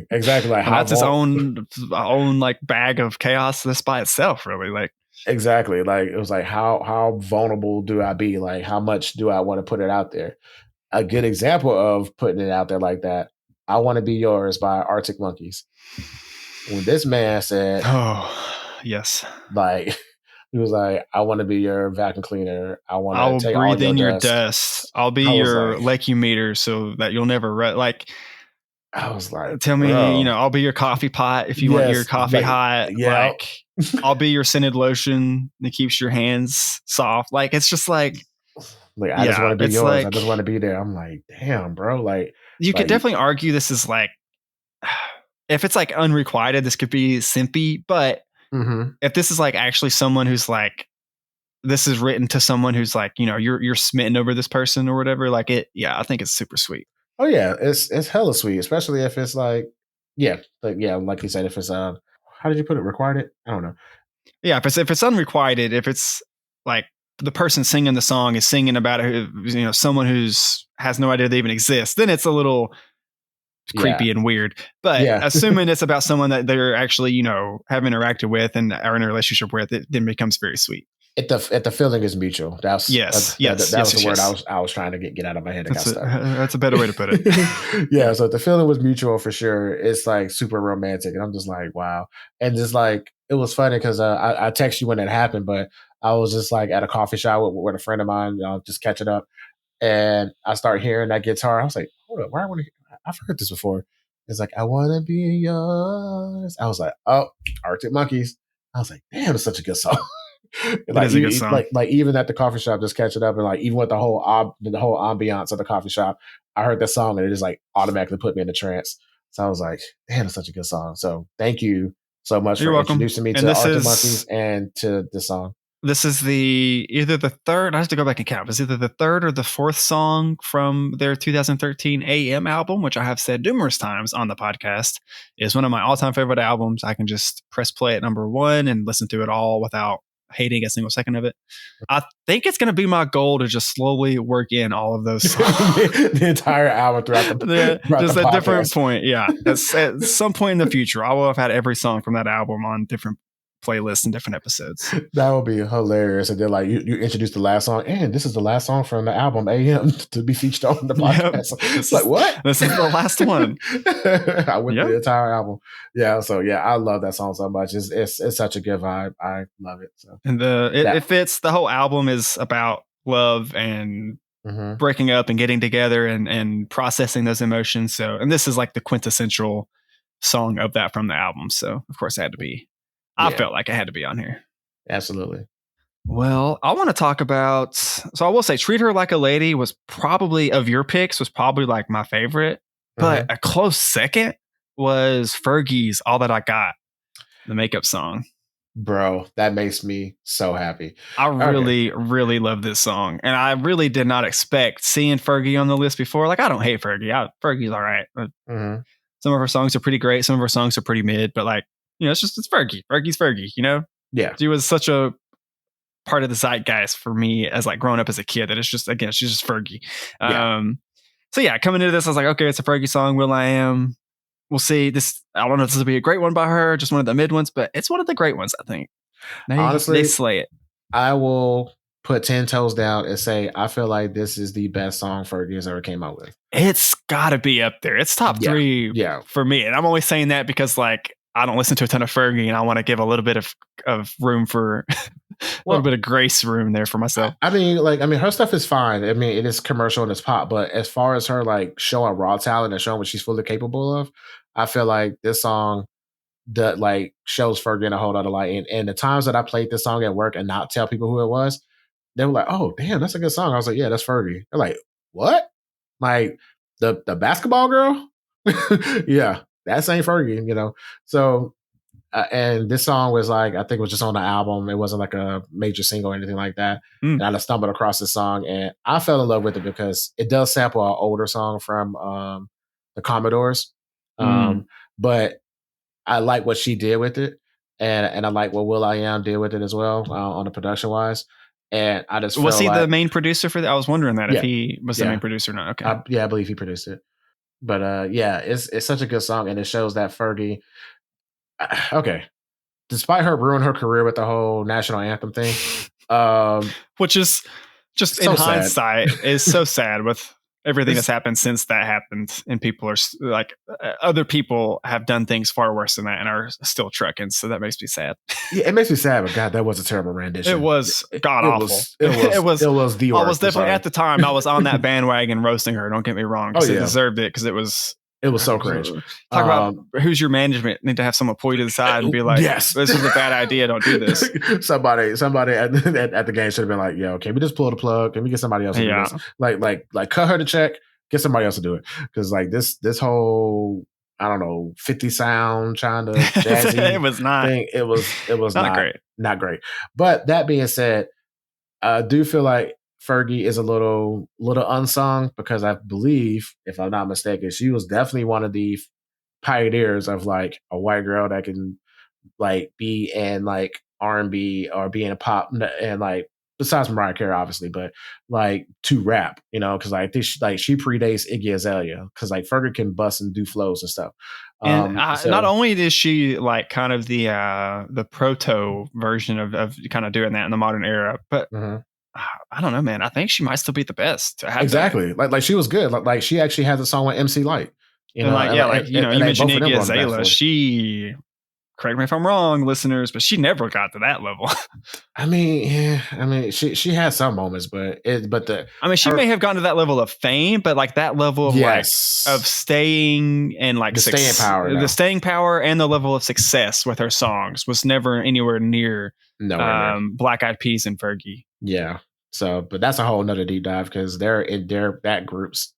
exactly like and how that's its own like bag of chaos this by itself, really. Like exactly like it was like how vulnerable do I be? Like how much do I want to put it out there? A good example of putting it out there like that, I Want to Be Yours by Arctic Monkeys. When this man said, oh yes. like, he was like, I want to be your vacuum cleaner. I want I to will take all breathe your in your dust. dust. I'll be I was your like, lecky meter so that you'll never like I was like, tell me, bro, I'll be your coffee pot if you want your yes, coffee like, hot. yeah. Like I'll be your scented lotion that keeps your hands soft. Like it's just like, Like, I just want yeah, to be it's yours. I like just want to be there. I'm like, damn, bro. you could Like, definitely argue this is like if it's like unrequited, this could be simpy, but mm-hmm. if this is like actually someone who's like this is written to someone who's like you're smitten over this person or whatever, like it, yeah, I think it's super sweet. Oh yeah, it's hella sweet, especially if it's like, yeah, like you said, if it's how did you put it? Required it? I don't know. Yeah, if it's unrequited, if it's like the person singing the song is singing about it, someone who's has no idea they even exist, then it's a little Yeah, creepy and weird. But yeah. assuming it's about someone that they're actually have interacted with and are in a relationship with, it then becomes very sweet. If the feeling is mutual, Yes, that yes, was the yes, word yes. I was trying to get out of my head. That got That's stuck. that's a better way to put it. Yeah, so if the feeling was mutual for sure, it's like super romantic, and I'm just like, wow. And just like it was funny because I text you when it happened, but I was just like at a coffee shop with a friend of mine, just catching up, and I start hearing that guitar. I was like, hold up, why I want to? I've heard this before. It's like I want to be yours. I was like, oh, Arctic Monkeys. I was like, damn, it's such a good song. It is a good song. Like even at the coffee shop, just catching up, and like even with the whole ambiance of the coffee shop, I heard that song and it just like automatically put me in a trance. So I was like, damn, it's such a good song. So thank you so much You're for welcome. introducing me And to Arctic Monkeys and to this song. this is the either the third. I have to go back and count. It's either the third or the fourth song from their 2013 AM album, which I have said numerous times on the podcast is one of my all-time favorite albums. I can just press play at number one and listen to it all without hating a single second of it. I think it's going to be my goal to just slowly work in all of those songs. The entire album throughout just the at podcast. different point. Yeah, at some point in the future, I will have had every song from that album on different playlists and different episodes. That would be hilarious. And then like you introduced the last song, and this is the last song from the album AM to be featured on the podcast. Yep. It's like what? This is the last one. I went through the entire album. Yeah, so yeah, I love that song so much. It's such a good vibe. I love it. So And it fits. The whole album is about love and breaking up and getting together and processing those emotions. So, and this is like the quintessential song of that from the album. So, of course, it had to be. I felt like it had to be on here. Absolutely. Well, I want to talk about. So, I will say, "Treat Her Like a Lady" was probably of your picks. Was probably like my favorite, but a close second was Fergie's "All That I Got," the makeup song. Bro, that makes me so happy. I really, really love this song. And I really did not expect seeing Fergie on the list before. Like, I don't hate Fergie. Fergie's all right. Some of her songs are pretty great. Some of her songs are pretty mid, but like, it's Fergie. Fergie's Fergie, Yeah. She was such a part of the zeitgeist for me as like growing up as a kid that it's just, again, she's just Fergie. Yeah. So yeah, coming into this, I was like, okay, it's a Fergie song. will.i.am. We'll see. This, I don't know if this will be a great one by her, just one of the mid ones, but it's one of the great ones, I think. Honestly, they slay it. I will put 10 toes down and say I feel like this is the best song Fergie has ever came out with. It's got to be up there. It's top 3 for me. And I'm always saying that because like I don't listen to a ton of Fergie and I want to give a little bit of room for a little bit of grace room there for myself. I mean, her stuff is fine. I mean, it is commercial and it's pop, but as far as her like showing raw talent and showing what she's fully capable of, I feel like this song that like shows Fergie in a whole other light. And the times that I played this song at work and not tell people who it was, they were like, "Oh, damn, that's a good song." I was like, "Yeah, that's Fergie." They're like, "What? Like the basketball girl?" Yeah, that's ain't Fergie, So, and this song was like, I think it was just on the album. It wasn't like a major single or anything like that. And I just stumbled across this song and I fell in love with it because it does sample an older song from the Commodores. But I like what she did with it. And I like what will.i.am did with it as well on the production wise. And I just was he the main producer for that? I was wondering that if he was the main producer or not. Okay, I believe he produced it. But it's such a good song, and it shows that Fergie. Okay, despite her ruining her career with the whole national anthem thing, which is just so in hindsight is so sad with everything that's happened since that happened, and people are like, other people have done things far worse than that and are still trucking. So that makes me sad. Yeah, it makes me sad, but God, that was a terrible rendition. It was god awful. It was the worst. I was definitely at the time. I was on that bandwagon roasting her. Don't get me wrong, because it deserved it because it was. It was so cringe. Talk about who's your management. Need to have someone pull you to the side and be like, "Yes, this is a bad idea. Don't do this." somebody at the game should have been like, "Yo, can we just pull the plug? Can we get somebody else to do this? Like cut her the check. Get somebody else to do it." Because like this whole 50 sound trying to jazzy it was not thing. It was not great. Not great. But that being said, I do feel like Fergie is a little unsung because I believe, if I'm not mistaken, she was definitely one of the pioneers of like a white girl that can like be in like R&B or be in a pop and like besides Mariah Carey, obviously, but like to rap, because I think she predates Iggy Azalea because like Fergie can bust and do flows and stuff. And not only is she like kind of the proto version of kind of doing that in the modern era, but I don't know, man. I think she might still be the best. Exactly. Like she was good. Like she actually has a song with MC Light. You mentioned Iggy Azalea. She, correct me if I'm wrong, listeners, but she never got to that level. I mean, she has some moments, but she may have gotten to that level of fame, but like that level of of staying and like the staying power and the level of success with her songs was never anywhere near Black Eyed Peas and Fergie. Yeah. So, but that's a whole nother deep dive because that group's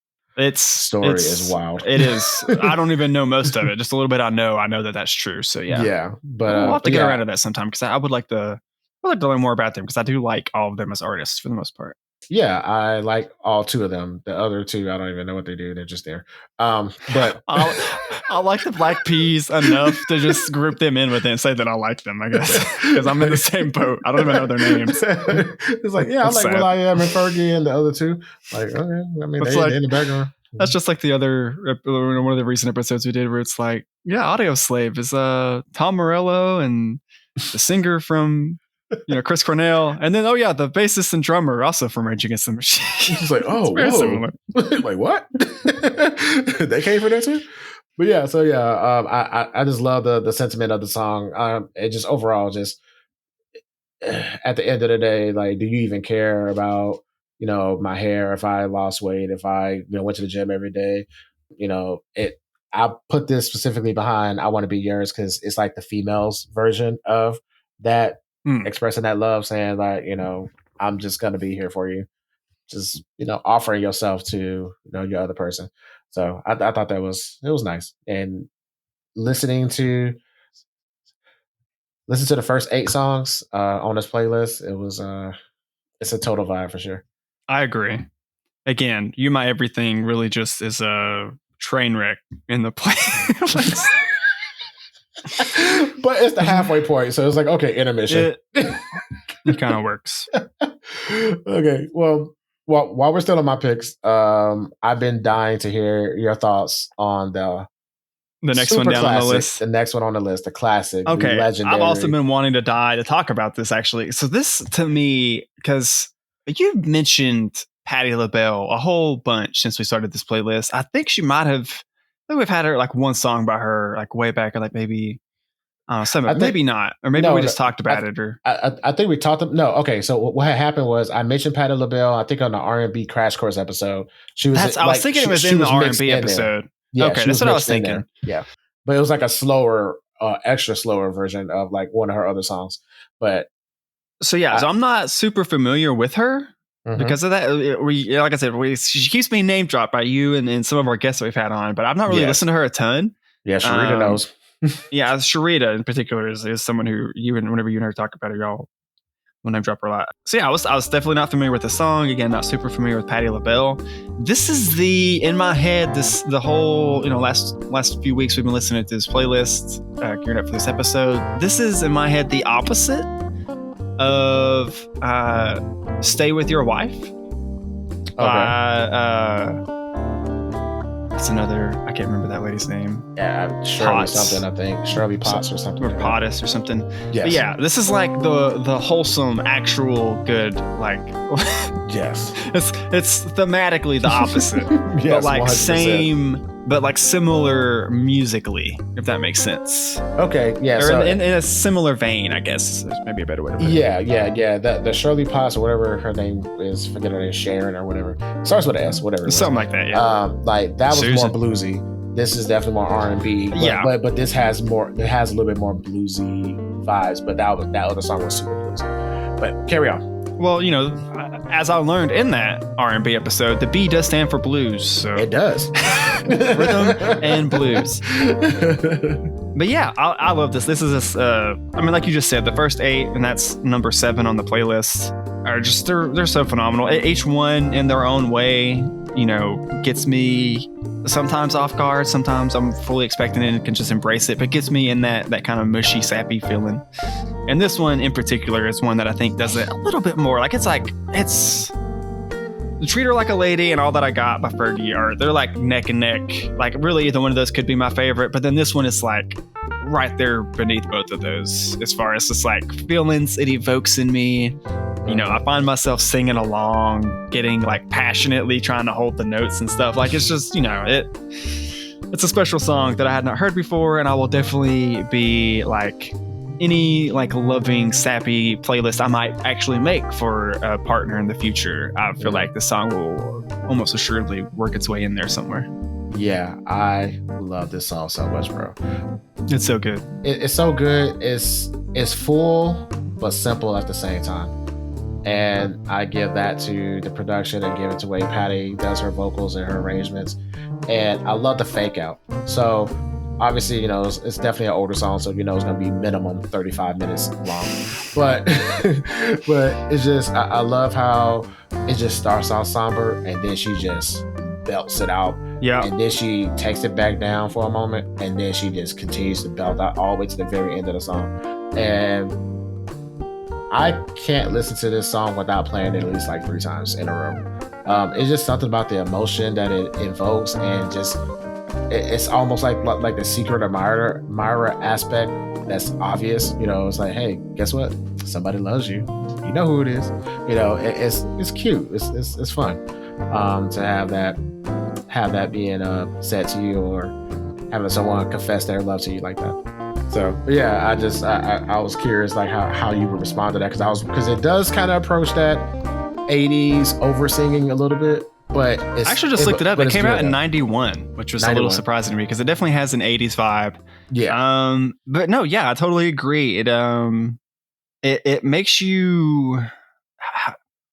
story is wild. It is. I don't even know most of it. Just a little bit. I know that that's true. So yeah. Yeah. But we'll have to get around to that sometime because I would like to learn more about them because I do like all of them as artists for the most part. Yeah, I like all 2 of them. The other 2, I don't even know what they do. They're just there. But I like the Black Peas enough to just group them in with it and say that I like them, I guess, because I'm in the same boat. I don't even know their names. It's like, I like will.i.am and Fergie and the other 2. Like, okay, I mean, they're in the background. That's just like the other one of the recent episodes we did where it's like, Audio Slave is Tom Morello and the singer from Chris Cornell, and then the bassist and drummer also from Rage Against the Machine. He's like, oh, very similar. Like what? They came for that too. But I just love the sentiment of the song. It just overall, just at the end of the day, like, do you even care about my hair, if I lost weight, if I went to the gym every day, I put this specifically behind I Want to Be Yours because it's like the females version of that, expressing that love, saying like, I'm just gonna be here for you, just offering yourself to your other person. So I thought it was nice, and listening to the first 8 songs on this playlist, it's a total vibe for sure. I agree. Again, You My Everything really just is a train wreck in the playlist. But it's the halfway point, so it's like, okay, intermission. It kind of works. Okay, well, while we're still on my picks, I've been dying to hear your thoughts on the next one down classic, on the list. The next one on the list, the classic, okay, the legendary. I've also been wanting to talk about this actually. So this to me, because you mentioned Patti LaBelle a whole bunch since we started this playlist. I think she might have. I think we've had her like one song by her like way back, or like maybe maybe not, or maybe we just talked about it. Or I think we talked. No, okay. So what had happened was I mentioned Patti LaBelle. I think on the R&B Crash Course episode, she was. I was thinking it was in the R&B episode. Yeah, okay, that's what I was thinking. Yeah, but it was like a slower, extra slower version of like one of her other songs. But so I'm not super familiar with her. Because of that, like I said, she keeps being name dropped by you and some of our guests that we've had on, but I've not really listened to her a ton. Yeah, Sharita knows. Yeah, Sharita in particular is someone who whenever you and her talk about her, y'all will name drop her a lot. So yeah, I was definitely not familiar with the song. Again, not super familiar with Patti LaBelle. This is in my head, the whole, last few weeks we've been listening to this playlist, gearing up for this episode. This is in my head the opposite of Stay With Your Wife. It's another, I can't remember that lady's name. Yeah, Shirley something, I think. Shirley Potts or something. Or Pottis or something. Yes. But yeah, this is like the wholesome, actual good, like... Yes. It's thematically the opposite. Yes, but like 100%. Same... But like similar musically, if that makes sense. Okay, yeah. Or so, in a similar vein, I guess. There's maybe a better way to put it. Yeah. The Shirley Potts or whatever her name is, forget her name, Sharon or whatever. Starts with an S, whatever. Something like that, yeah. Like that was Susan. more bluesy. This is definitely more R&B. But this has more. It has a little bit more bluesy vibes. But that other song was super bluesy. But carry on. Well, as I learned in that R&B episode, the B does stand for blues. So it does. Rhythm and blues. But yeah, I love this. This is like you just said, the first 8, and that's number 7 on the playlist, are just they're so phenomenal. Each one in their own way, gets me sometimes off guard. Sometimes I'm fully expecting it and can just embrace it, but gets me in that kind of mushy, sappy feeling. And this one in particular is one that I think does it a little bit more. Like it's Treat Her Like a Lady and All That I Got by Fergie they're like neck and neck. Like really either one of those could be my favorite, but then this one is like right there beneath both of those as far as just like feelings it evokes in me. I find myself singing along, getting like passionately trying to hold the notes and stuff. Like it's just, it's a special song that I had not heard before, and I will definitely be like any like loving, sappy playlist I might actually make for a partner in the future. I feel like the song will almost assuredly work its way in there somewhere. Yeah, I love this song so much, bro. It's so good. It's so good. It's full but simple at the same time. And I give that to the production and give it to the way Patti does her vocals and her arrangements. And I love the fake out. So obviously, it's definitely an older song, so it's going to be minimum 35 minutes long. But it's just, I love how it just starts off somber and then she just belts it out. Yeah. And then she takes it back down for a moment and then she just continues to belt out all the way to the very end of the song. And I can't listen to this song without playing it at least like 3 times in a row. It's just something about the emotion that it invokes, and just it's almost like the secret admirer aspect that's obvious. It's like, hey, guess what? Somebody loves you. You know who it is. It's cute. It's fun to have that being said to you, or having someone confess their love to you like that. So yeah, I was curious like how you would respond to that, because it does kind of approach that '80s over singing a little bit, but I actually just looked it up. It came out in though. '91, which was a little 91. surprising to me because it definitely has an '80s vibe. Yeah. But no, yeah, I totally agree. It makes you.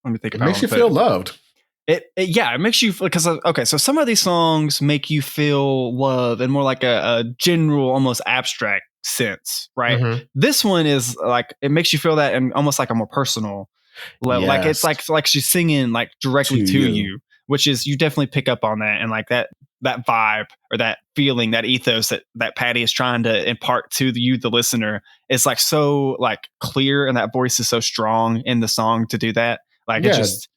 Let me think. It If I makes want you to feel loved. It makes you, because okay, so some of these songs make you feel love in more like a general, almost abstract sense, right? Mhm. This one is like, it makes you feel that in almost like a more personal level. Like it's Yes. like she's singing like directly To to you. you, which is, you definitely pick up on that, and like that vibe or that feeling, that ethos that Patti is trying to impart to you, the listener, is like so like clear, and that voice is so strong in the song to do that. Like it Yeah. just,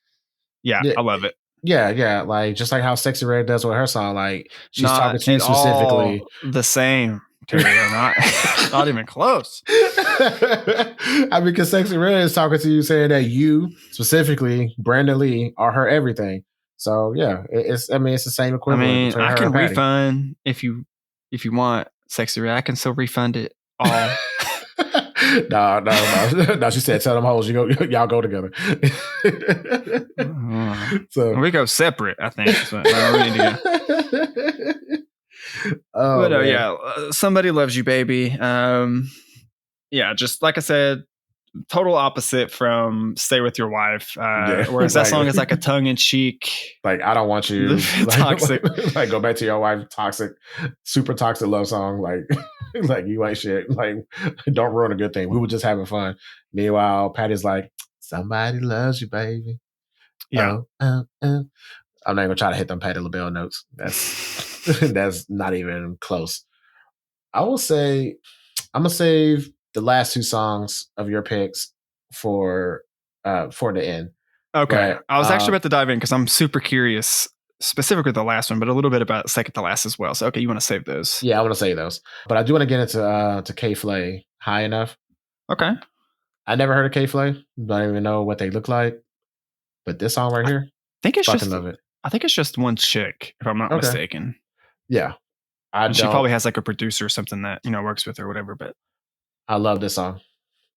yeah, Yeah. I love it. Yeah, like just like how Sexxy Red does with her song, like she's talking Not to you at specifically. all the same, Terry. Not not even close. I mean, because Sexxy Red is talking to you, saying that you specifically, Brandon Lee, are her everything. So yeah, it's the same I equivalent mean, between I her can and Patti. refund if you want Sexy Red. I can still refund it all. No. She said, "Tell them hoes y'all go together." So We go separate, I think. So we need to go. Oh, But man. yeah, Somebody Loves You, Baby. Yeah, just like I said, total opposite from Stay With Your Wife. Whereas that song is like a tongue in cheek, like, I don't want you toxic. like go back to your wife, toxic, super toxic love song. Like, like you ain't shit. Like, don't ruin a good thing. We were just having fun. Meanwhile, Patty's like, somebody loves you, baby. Yeah. I'm not even gonna try to hit them Patti LaBelle notes. That's not even close. I will say, I'm gonna save the last two songs of your picks for the end. Okay. But I was actually about to dive in because I'm super curious, specifically the last one, but a little bit about second to last as well. So, okay, you want to save those? yeah, I want to say those. But I do want to get into to K.Flay, High Enough. Okay. I never heard of K.Flay. Don't even know what they look like. But this song right here, I think it's fucking love it. I think it's just one chick, if I'm not mistaken. Yeah. She probably has like a producer or something that, works with her or whatever, but I love this song.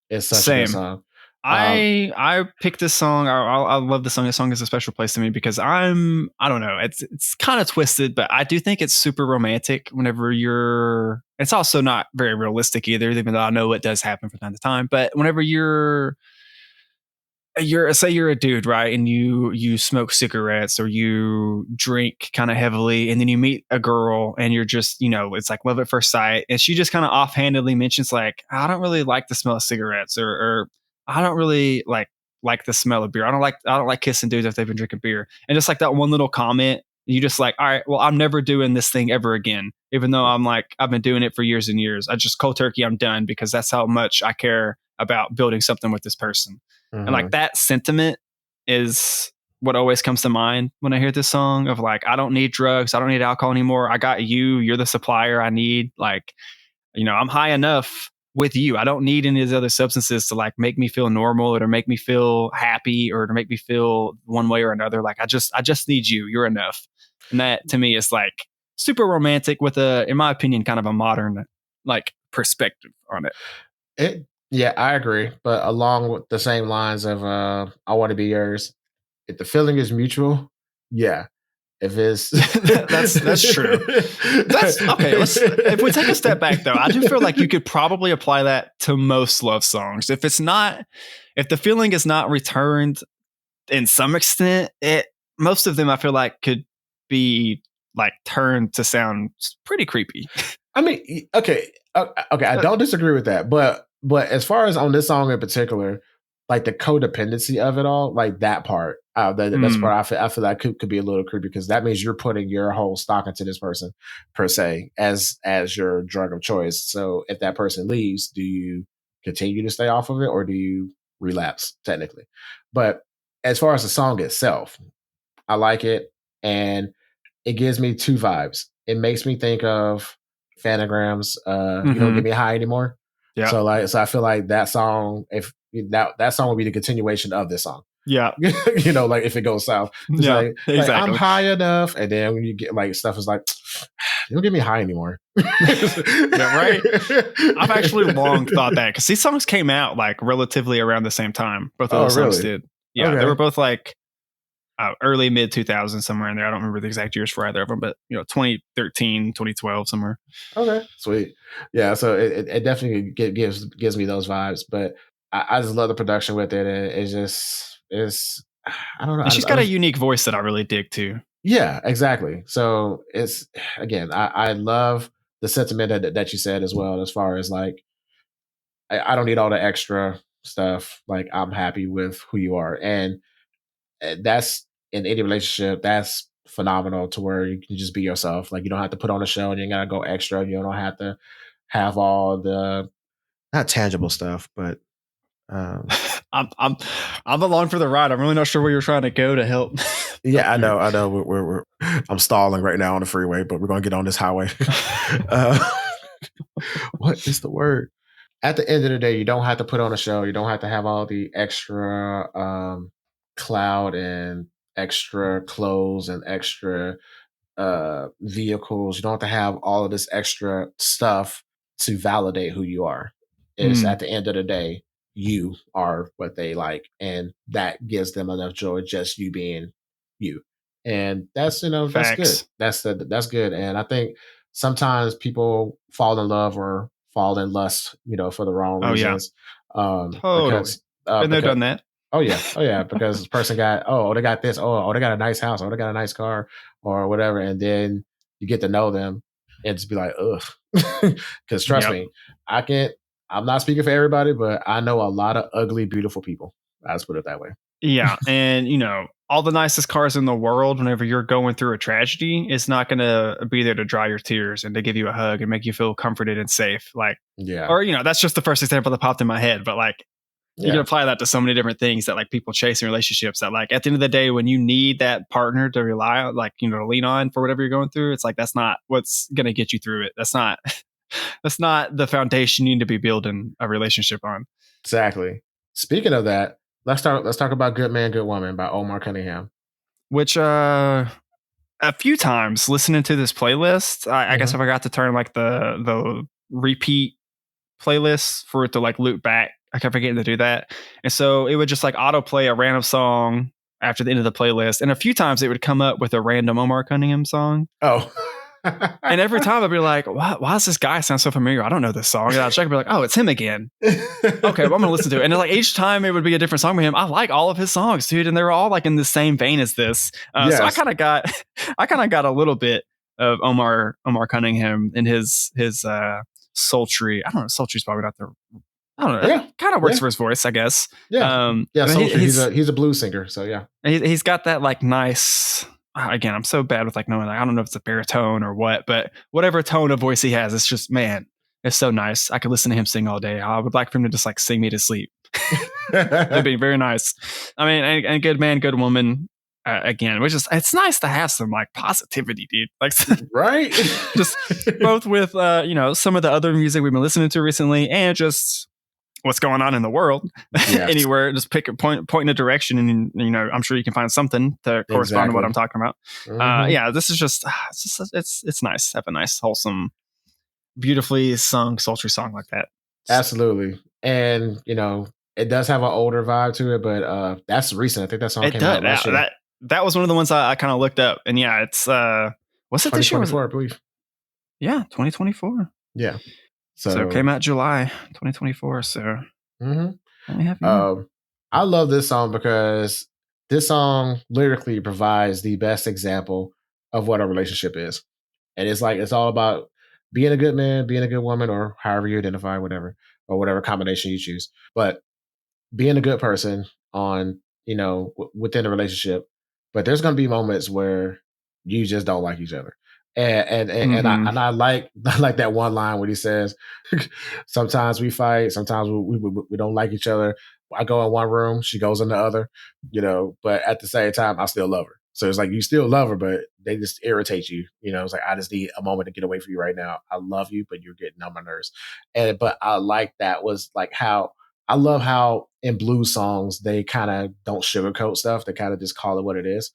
It's such a same. good song. I picked this song. I love this song. This song is a special place to me because I don't know. It's kind of twisted, but I do think it's super romantic whenever it's also not very realistic either, even though I know it does happen from time to time. But whenever you're say you're a dude, right, and you smoke cigarettes or you drink kind of heavily, and then you meet a girl and you're just, it's like love at first sight, and she just kind of offhandedly mentions like, I don't really like the smell of cigarettes, or I don't really like the smell of beer. I don't like kissing dudes if they've been drinking beer. And just like that one little comment, you just like, all right, well, I'm never doing this thing ever again, even though I'm like, I've been doing it for years and years. I just cold turkey, I'm done, because that's how much I care about building something with this person. Mm-hmm. And like that sentiment is what always comes to mind when I hear this song of like, I don't need drugs. I don't need alcohol anymore. I got you. You're the supplier I need. Like, I'm high enough with you. I don't need any of these other substances to like make me feel normal or to make me feel happy or to make me feel one way or another. Like I just need you. You're enough. And that to me is like super romantic with in my opinion, kind of a modern like perspective on it. Yeah, I agree. But along with the same lines of I want to be yours. If the feeling is mutual, yeah. If it's that's true. That's okay. If we take a step back though, I do feel like you could probably apply that to most love songs. If the feeling is not returned in some extent, most of them I feel like could be like turned to sound pretty creepy. I mean, okay, I don't disagree with that, but as far as on this song in particular, like the codependency of it all, like that part, that's part I feel like could be a little creepy, because that means you're putting your whole stock into this person per se as your drug of choice. So if that person leaves, do you continue to stay off of it, or do you relapse technically? But as far as the song itself, I like it, and it gives me two vibes. It makes me think of Phanograms, You Don't Get Me High Anymore. Yeah. So I feel like that song, if that song would be the continuation of this song. Yeah. Like if it goes south. Yeah, exactly. Like, I'm high enough. And then when you get like stuff is like, you don't get me high anymore. Yeah, right. I've actually long thought that, because these songs came out like relatively around the same time. Both of those songs did. Yeah, they were Okay. both like early mid 2000s somewhere in there. I don't remember the exact years for either of them, but 2013, 2012 somewhere. Okay. Sweet. Yeah. So it definitely gives me those vibes, but I just love the production with it. And it's just it's I don't know. And she's got a unique voice that I really dig too. Yeah, exactly. So it's again, I love the sentiment that you said as well, as far as like I don't need all the extra stuff. Like I'm happy with who you are, and that's in any relationship. That's phenomenal to where you can just be yourself. Like you don't have to put on a show, and you ain't gotta go extra. You don't have to have all the not tangible stuff, but um, I'm along for the ride. I'm really not sure where you're trying to go to help. yeah, I know. I'm stalling right now on the freeway, but we're gonna get on this highway. uh, what is the word? At the end of the day, you don't have to put on a show. You don't have to have all the extra cloud and extra clothes and extra vehicles. You don't have to have all of this extra stuff to validate who you are. It's Mm, at the end of the day, you are what they like, and that gives them enough joy just you being you. And that's that's good. facts. That's good. And I think sometimes people fall in love or fall in lust, for the wrong Oh yeah, reasons. totally. Been there, Because done that. oh yeah, because this person got they got this, they got a nice house, they got a nice car, or whatever, and then you get to know them and just be like, ugh. Because trust Yep. me, I can't. I'm not speaking for everybody, but I know a lot of ugly, beautiful people. I just put it that way. Yeah, and all the nicest cars in the world, whenever you're going through a tragedy, is not going to be there to dry your tears and to give you a hug and make you feel comforted and safe. Like, Yeah, or that's just the first example that popped in my head. But like, you can yeah, apply that to so many different things that like people chase in relationships. That like at the end of the day, when you need that partner to rely on, like to lean on for whatever you're going through, it's like that's not what's going to get you through it. That's not that's not the foundation you need to be building a relationship on. exactly. Speaking of that, let's talk about "Good Man, Good Woman" by Omar Cunningham. Which a few times listening to this playlist, I guess I Mhm. forgot to turn like the repeat playlist for it to like loop back. I kept forgetting to do that, and so it would just like autoplay a random song after the end of the playlist, and a few times it would come up with a random Omar Cunningham song. Oh, And every time I'd be like, why does this guy sound so familiar? I don't know this song. And I'd check and be like, oh, it's him again. Okay, well, I'm gonna listen to it. And like each time it would be a different song by him. I like all of his songs, dude, and they're all like in the same vein as this. So I yes, kind of got, I kind of got a little bit of Omar Cunningham and his sultry. I don't know, sultry's probably not the. I don't know. It yeah, kind of works yeah, for his voice, I guess. yeah, yeah. I mean, Sultry. He's a blues singer, so yeah. he's got that like nice. Again, I'm so bad with like knowing. Like, I don't know if it's a baritone or what, but whatever tone of voice he has, it's just man, it's so nice. I could listen to him sing all day. I would like for him to just like sing me to sleep. It'd be very nice. I mean, and good man, good woman. Again, which is it's nice to have some like positivity, dude. Like Right? just both with some of the other music we've been listening to recently, and just what's going on in the world Yes, anywhere. Just pick a point in a direction, and I'm sure you can find something to correspond to what I'm exactly. talking about. Mhm. Yeah, this is just it's nice. Have a nice, wholesome, beautifully sung, sultry song like that. Absolutely. And, it does have an older vibe to it, but that's recent. I think that song It came does. out last year, That was one of the ones I kind of looked up, and yeah, it's was it this year? Was it 2024, I believe. 2024? Yeah. So it So, came out July 2024. So mhm. only half a year. um, I love this song because this song lyrically provides the best example of what a relationship is. And it's like it's all about being a good man, being a good woman, or however you identify, whatever, or whatever combination you choose. But being a good person on within a relationship, but there's going to be moments where you just don't like each other, Mm-hmm. and I like I like that one line where he says, "Sometimes we fight, sometimes we don't like each other. I go in one room, she goes in the other, but at the same time, I still love her." So it's like you still love her, but they just irritate you. It's like I just need a moment to get away from you right now. I love you, but you're getting on my nerves. And but I like that was like how I love how in blues songs they kind of don't sugarcoat stuff. They kind of just call it what it is,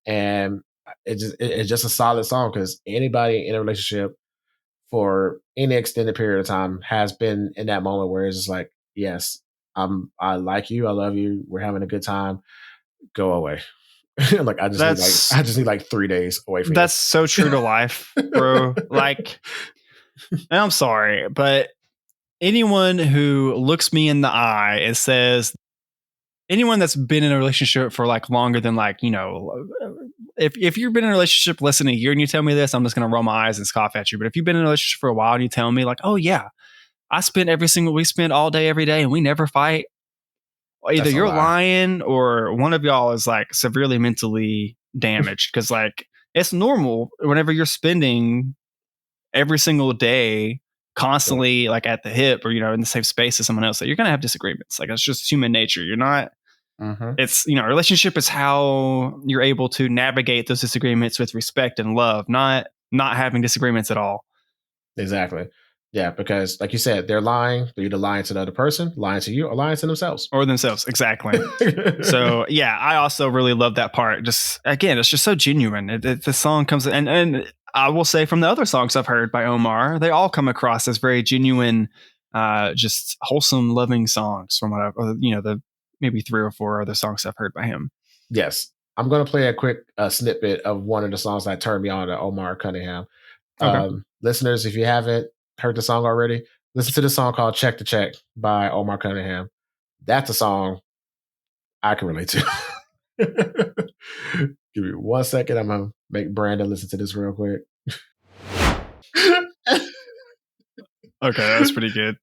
and it's just a solid song because anybody in a relationship for any extended period of time has been in that moment where it's just like, yes, I like you, I love you, we're having a good time. Go away. Like That's I just need like 3 days away from you. that's so true to life, bro. Like, and I'm sorry, but anyone who looks me in the eye and says, anyone that's been in a relationship for like longer than like, if you've been in a relationship less than a year and you tell me this, I'm just gonna roll my eyes and scoff at you. But if you've been in a relationship for a while and you tell me like, oh yeah, we spend all day every day and we never fight, either That's a you're lie. lying or one of y'all is like severely mentally damaged. Because like it's normal whenever you're spending every single day constantly like at the hip or in the same space as someone else, that you're gonna have disagreements. Like it's just human nature. You're not. Mhm. It's a relationship is how you're able to navigate those disagreements with respect and love, not having disagreements at all. Exactly. Yeah, because like you said, they're lying. They're either lying to the other person, lying to you, or lying to themselves. Or themselves. Exactly. So yeah, I also really love that part. Just again, it's just so genuine. The song comes and I will say from the other songs I've heard by Omar, they all come across as very genuine, just wholesome, loving songs. From what I've, the maybe 3 or 4 other songs I've heard by him. Yes. I'm going to play a quick snippet of one of the songs that turned me on to Omar Cunningham. Okay. Listeners, if you haven't heard the song already, listen to the song called Check to Check by Omar Cunningham. That's a song I can relate to. Give me 1 second. I'm going to make Brandon listen to this real quick. Okay, that's pretty good.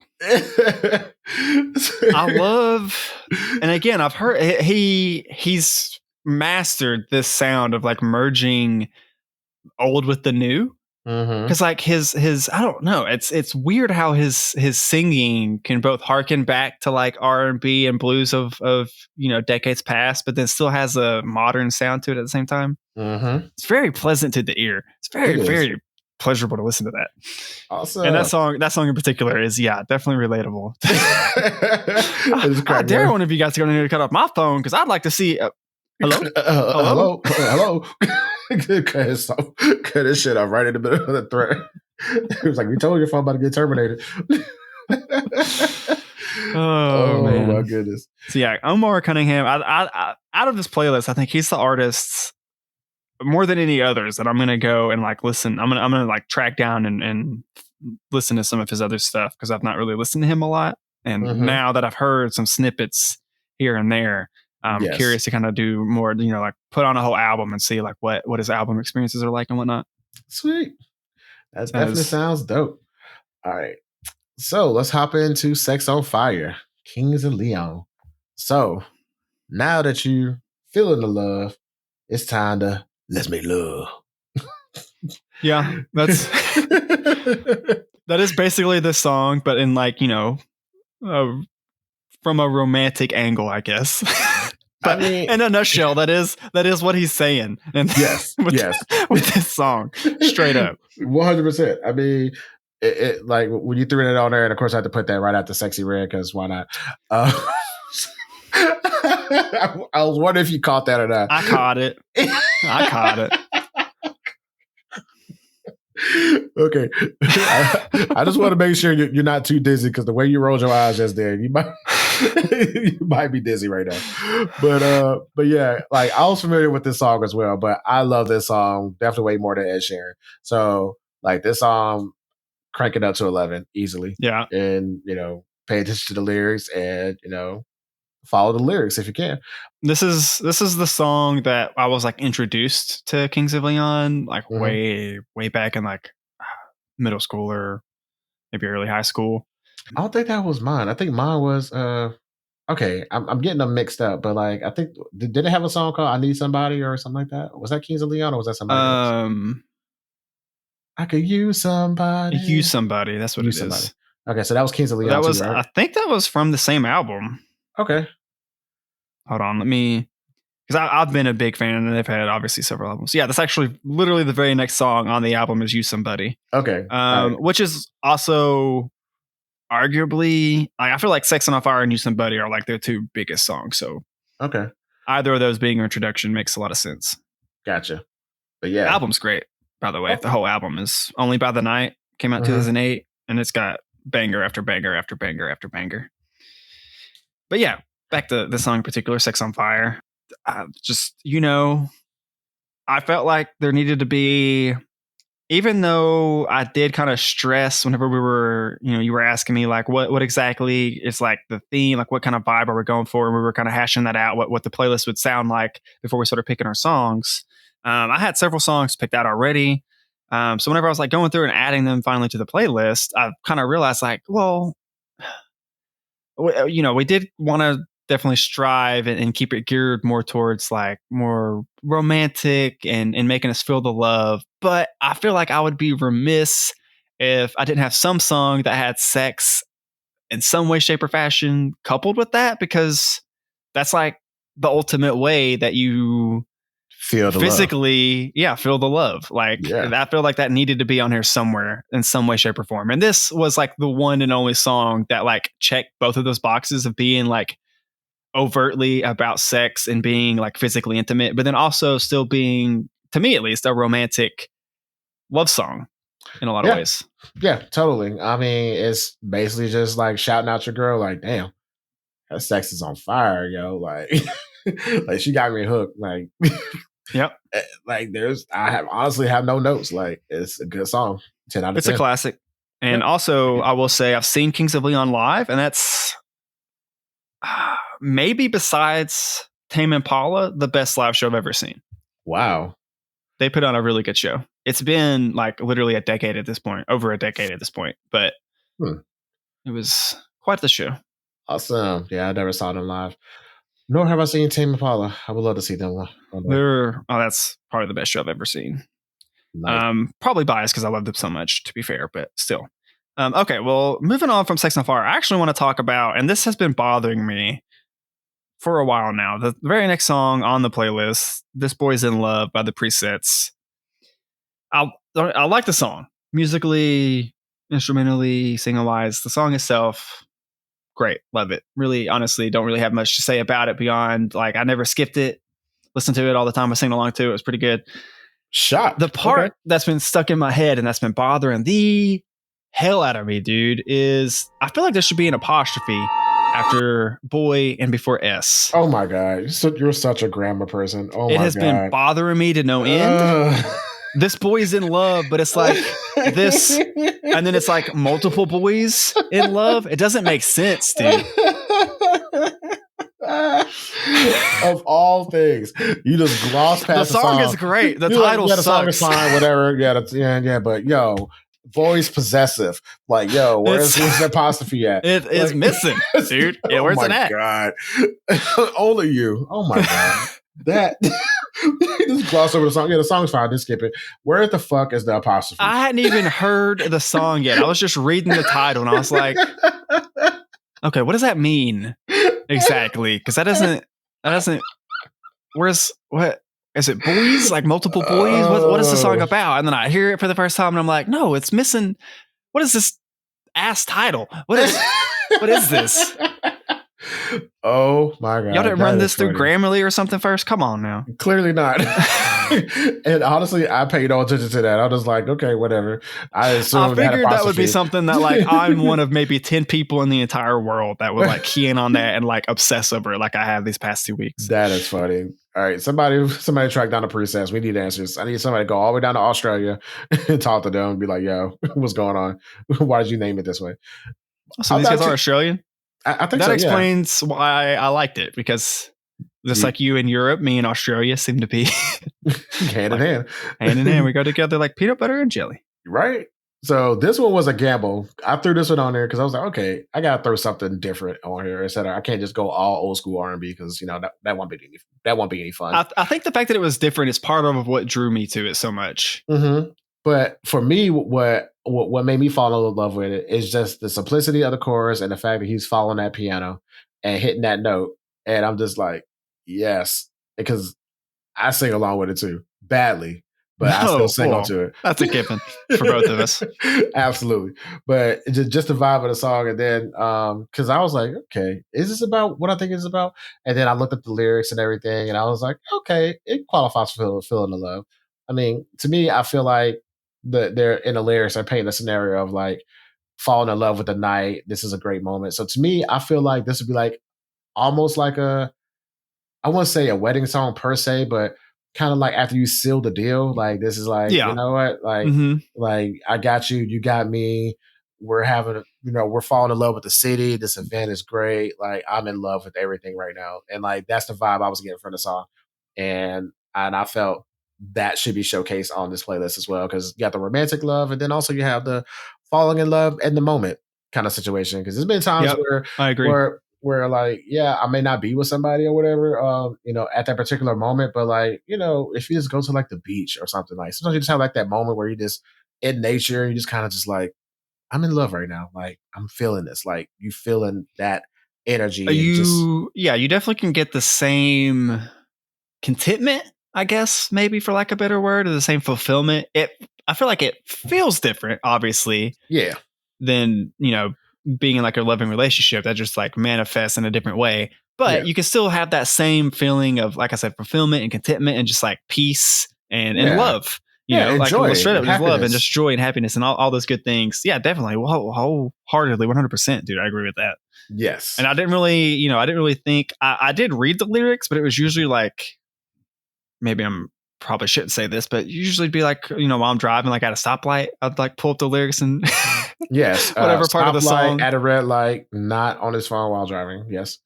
I love, and again, I've heard he's mastered this sound of like merging old with the new. Because like his I don't know, it's weird how his singing can both harken back to like R&B and blues of decades past, but then still has a modern sound to it at the same time. It's very pleasant to the ear. It's very very pleasurable to listen to that. Awesome. And that song in particular is definitely relatable. I dare one of you guys to go in here to cut off my phone because I'd like to see. Hello. Hello. Cut his shit off right in the middle of the thread. It was like, we told your phone about to get terminated. Oh man, my goodness. So yeah, Omar Cunningham. I out of this playlist, I think he's the artist more than any others that I'm gonna go and like listen. I'm gonna like track down and listen to some of his other stuff because I've not really listened to him a lot. And now that I've heard some snippets here and there, I'm curious to kind of do more, like put on a whole album and see like what his album experiences are like and whatnot. Sweet. That definitely sounds dope. All right. So let's hop into Sex on Fire, Kings of Leon. So now that you feeling the love, it's time to let's make love. Yeah, that is basically the song, but in like, from a romantic angle, I guess. But I mean, in a nutshell, that is what he's saying. And yes, with this song, straight up, 100%. I mean, it like when you threw it on there, and of course I had to put that right after Sexxy Red because why not? I was wondering if you caught that or not. I caught it. Okay. I just want to make sure you're not too dizzy because the way you rolled your eyes just there, you might be dizzy right now. But yeah, like I was familiar with this song as well, but I love this song definitely way more than Ed Sheeran. So like this song, crank it up to 11 easily. Yeah. And pay attention to the lyrics and follow the lyrics if you can. This is the song that I was like introduced to Kings of Leon like way back in like middle school or maybe early high school. I don't think that was mine. I think mine was okay. I'm getting them mixed up, but like I think did it have a song called "I Need Somebody" or something like that? Was that Kings of Leon or was that somebody else? I could use somebody. Use somebody. That's what it is. Okay, so that was Kings of Leon. That was. Too, right? I think that was from the same album. Okay. Hold on, let me. Because I've been a big fan, and they've had obviously several albums. Yeah, that's actually literally the very next song on the album is "Use Somebody." Okay. Which is also arguably, I feel like "Sex on Fire" and "Use Somebody" are like their two biggest songs. So okay, either of those being your introduction makes a lot of sense. Gotcha. But yeah, the album's great. By the way, the whole album is Only by the Night, came out 2008, and it's got banger after banger after banger after banger. But yeah, back to the song in particular, Sex on Fire. Just, I felt like there needed to be, even though I did kind of stress whenever we were, you were asking me like what exactly is like the theme, like what kind of vibe are we going for? And we were kind of hashing that out, what the playlist would sound like before we started picking our songs. I had several songs picked out already. So whenever I was like going through and adding them finally to the playlist, I kind of realized like, well, we did want to definitely strive and keep it geared more towards like more romantic and making us feel the love. But I feel like I would be remiss if I didn't have some song that had sex in some way, shape, or fashion coupled with that, because that's like the ultimate way that you Feel the love. physically, feel the love. Like Yeah. I feel like that needed to be on here somewhere in some way, shape, or form. And this was like the one and only song that like checked both of those boxes of being like overtly about sex and being like physically intimate, but then also still being, to me at least, a romantic love song in a lot of ways. Yeah, totally. I mean, it's basically just like shouting out your girl, like, damn, her sex is on fire, yo. Like, like she got me hooked. Like, yep. Like I honestly have no notes. Like, it's a good song. 10 out of 10. It's a classic. And also, I will say I've seen Kings of Leon live, and that's maybe besides Tame Impala, the best live show I've ever seen. Wow. They put on a really good show. It's been like literally a decade at this point, over a decade at this point, but it was quite the show. Awesome. Yeah, I never saw them live. Nor have I seen Tame Impala. I would love to see them. That's probably the best show I've ever seen. Nice. Probably biased because I love them so much, to be fair, but still. Okay, well, moving on from Sex on Fire, I actually want to talk about, and this has been bothering me for a while now, the very next song on the playlist, This Boy's in Love by The Presets. I like the song. Musically, instrumentally, singer-wise, the song itself, great. Love it. Really, honestly, don't really have much to say about it beyond, like, I never skipped it. Listen to it all the time. I sing along to it. It was pretty good. Shot. The part that's been stuck in my head and that's been bothering the hell out of me, dude, is I feel like there should be an apostrophe after boy and before S. Oh my God. You're such a grammar person. Oh my God. It has been bothering me to no end. This boy's in love, but it's like this, and then it's like multiple boys in love. It doesn't make sense, dude. Of all things, you just gloss past the song. Is great. The title the song is sucks. fine, whatever. Yeah. But yo, boy's possessive. Like, yo, where's the apostrophe at? It is missing, dude. Yeah, where's it at? God. Only you. Oh my God. That just gloss over the song. Yeah, the song's fine. Just skip it. Where the fuck is the apostrophe? I hadn't even heard the song yet. I was just reading the title and I was like, okay, what does that mean exactly? Because that doesn't. What is it? Boys, like multiple boys? What is the song about? And then I hear it for the first time and I'm like, no, it's missing. What is this ass title? What is this? Oh my God. Y'all didn't run this through Grammarly or something first? Come on now. Clearly not. And honestly, I paid no attention to that. I was like, okay, whatever. I figured that would be something that like I'm one of maybe 10 people in the entire world that would like key in on that and like obsess over it like I have these past 2 weeks. That is funny. All right, somebody track down the presets. We need answers. I need somebody to go all the way down to Australia and talk to them and be like, yo, what's going on? Why did you name it this way? So these guys are Australian? I think that so, explains why I liked it, because just like you in Europe, me in Australia seem to be hand in hand. Hand in hand. We go together like peanut butter and jelly. Right. So this one was a gamble. I threw this one on there because I was like, okay, I gotta throw something different on here instead of I can't just go all old school R&B because that won't be any fun. I think the fact that it was different is part of what drew me to it so much. Mm-hmm. But for me, what made me fall in love with it is just the simplicity of the chorus and the fact that he's following that piano and hitting that note. And I'm just like, yes, because I sing along with it too, badly, but I still sing onto it. That's a given for both of us. Absolutely. But just the vibe of the song. And then, because I was like, okay, is this about what I think it's about? And then I looked at the lyrics and everything, and I was like, okay, it qualifies for feeling the love. I mean, to me, I feel like they're in the lyrics are painting a scenario of like falling in love with the night. This is a great moment. So to me, I feel like this would be like almost like I wouldn't say a wedding song per se, but kind of like after you seal the deal, like this is like, you Yeah. know what, Hmm. like I got you, you got me. We're having, we're falling in love with the city. This event is great. Like I'm in love with everything right now, and like that's the vibe I was getting from the song, and I felt that should be showcased on this playlist as well because you got the romantic love, and then also you have the falling in love in the moment kind of situation. Because there's been times Yep. I agree. where like, yeah, I may not be with somebody or whatever, at that particular moment, but like, if you just go to like the beach or something, like sometimes you just have like that moment where you just in nature, you just kind of just like, I'm in love right now. Like I'm feeling this, like you feeling that energy and just, You definitely can get the same contentment, I guess, maybe for lack of a better word, or the same fulfillment. I feel like it feels different, obviously, yeah, than, being in like a loving relationship that just like manifests in a different way. But yeah, you can still have that same feeling of, like I said, fulfillment and contentment and just like peace and yeah, love, yeah, and like joy straight up and just love and happiness. just joy and happiness and all those good things. Yeah, definitely. Wholeheartedly, 100%, dude. I agree with that. Yes. And I didn't really think I did read the lyrics, but it was usually like, maybe I'm probably shouldn't say this, but usually be like, while I'm driving, like at a stoplight, I'd like pull up the lyrics and Yes. whatever part of the Stoplight song. at a red light, not on his phone while driving. Yes.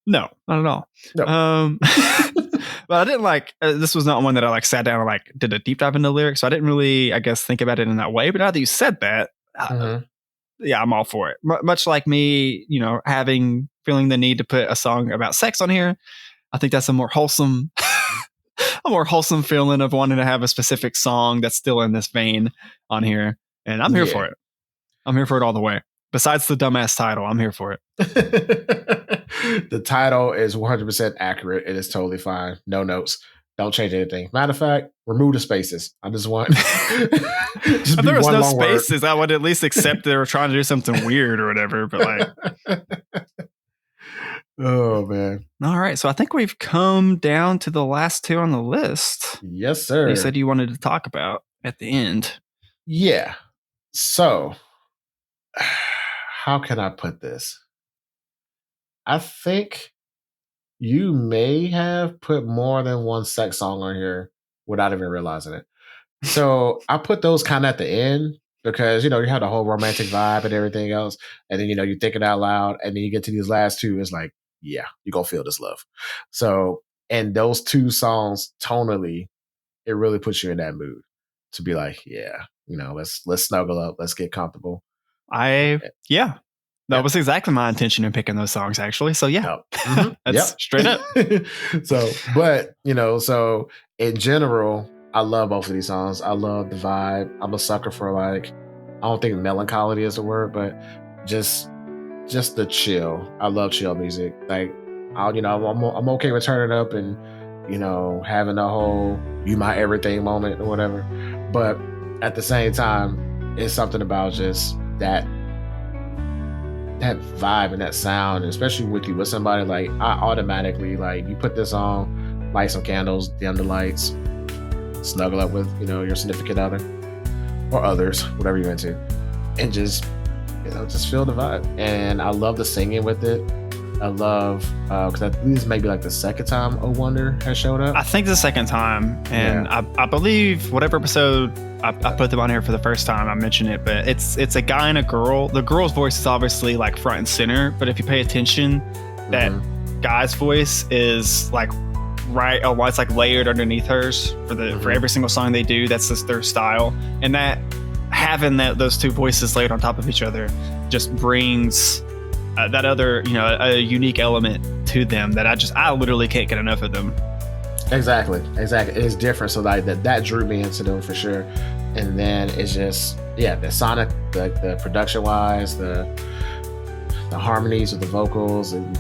No, not at all. No. But I didn't like, this was not one that I like sat down and like did a deep dive into the lyrics. So I didn't really, I guess, think about it in that way. But now that you said that, yeah, I'm all for it. Much like me, feeling the need to put a song about sex on here. I think that's a more wholesome feeling of wanting to have a specific song that's still in this vein on here. And I'm here for it. I'm here for it all the way. Besides the dumbass title, I'm here for it. The title is 100% accurate. It is totally fine. No notes. Don't change anything. Matter of fact, remove the spaces. I just want if there was no spaces, I would at least accept they were trying to do something weird or whatever. But like, oh man. All right. So I think we've come down to the last two on the list. Yes, sir. You said you wanted to talk about at the end. Yeah. So how can I put this? I think you may have put more than one sex song on here without even realizing it. So I put those kind of at the end because, you have the whole romantic vibe and everything else. And then, you think it out loud. And then you get to these last two. It's like, yeah, you're going to feel this love. So, and those two songs tonally, it really puts you in that mood to be like, yeah, let's snuggle up. Let's get comfortable. That was exactly my intention in picking those songs, actually. So yeah, that's straight up. So, but so in general, I love both of these songs. I love the vibe. I'm a sucker for like, I don't think melancholy is the word, but just the chill. I love chill music. Like, I'm okay with turning up and having a whole "you my everything" moment or whatever. But at the same time, it's something about just that vibe and that sound, especially with somebody, like I automatically, like, you put this on, light some candles, dim the lights, snuggle up with your significant other or others, whatever you're into, and just feel the vibe. And I love the singing with it. I love because I think this may be like the second time A Wonder has showed up. I think the second time, and I believe whatever episode I put them on here for the first time, I mentioned it, but it's a guy and a girl. The girl's voice is obviously like front and center, but if you pay attention, that guy's voice is like it's like layered underneath hers for every single song they do. That's just their style, and that having those two voices layered on top of each other just brings that other, a unique element to them that I literally can't get enough of them. Exactly. It's different. So like that drew me into them for sure. And then it's just, the sonic, the production wise, the harmonies with the vocals, and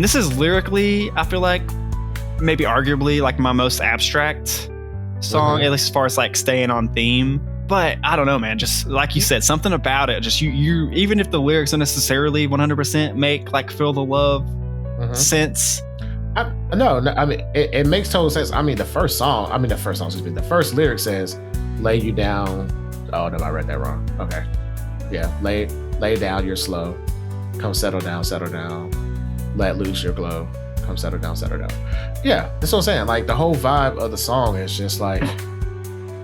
this is lyrically, I feel like maybe arguably like my most abstract song, at least as far as like staying on theme. But I don't know, man. Just like you said, something about it. Just you even if the lyrics don't necessarily 100% make like feel the love sense. No, I mean it makes total sense. I mean the first the first lyric says, "Lay you down." Oh no, I read that wrong. Okay, yeah, lay down. You're slow. Come settle down. let loose your glow. Come settle down, settle down. Yeah, that's what I'm saying. Like the whole vibe of the song is just like,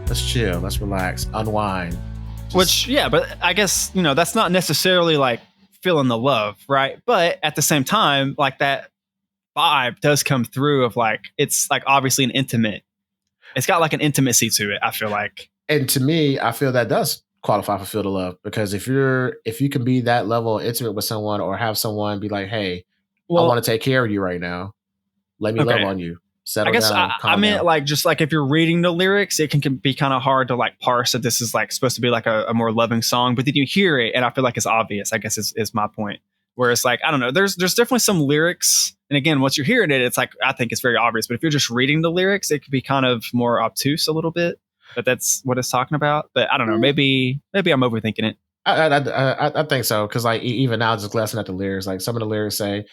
let's chill, let's relax, unwind. Which, yeah, but I guess, that's not necessarily like feeling the love, right? But at the same time, like that vibe does come through of like, it's like obviously it's got like an intimacy to it, I feel like. And to me, I feel that does qualify for feel the love, because if you can be that level intimate with someone, or have someone be like, hey, I want to take care of you right now. Let me love on you. Settle down. I meant like, just like if you're reading the lyrics, it can be kind of hard to like parse that this is like supposed to be like a more loving song, but then you hear it and I feel like it's obvious, I guess is my point. Whereas like, I don't know, there's definitely some lyrics. And again, once you're hearing it, it's like, I think it's very obvious, but if you're just reading the lyrics, it could be kind of more obtuse a little bit, but that's what it's talking about. But I don't know, maybe I'm overthinking it. I think so. Cause like even now, just glancing at the lyrics, like some of the lyrics say,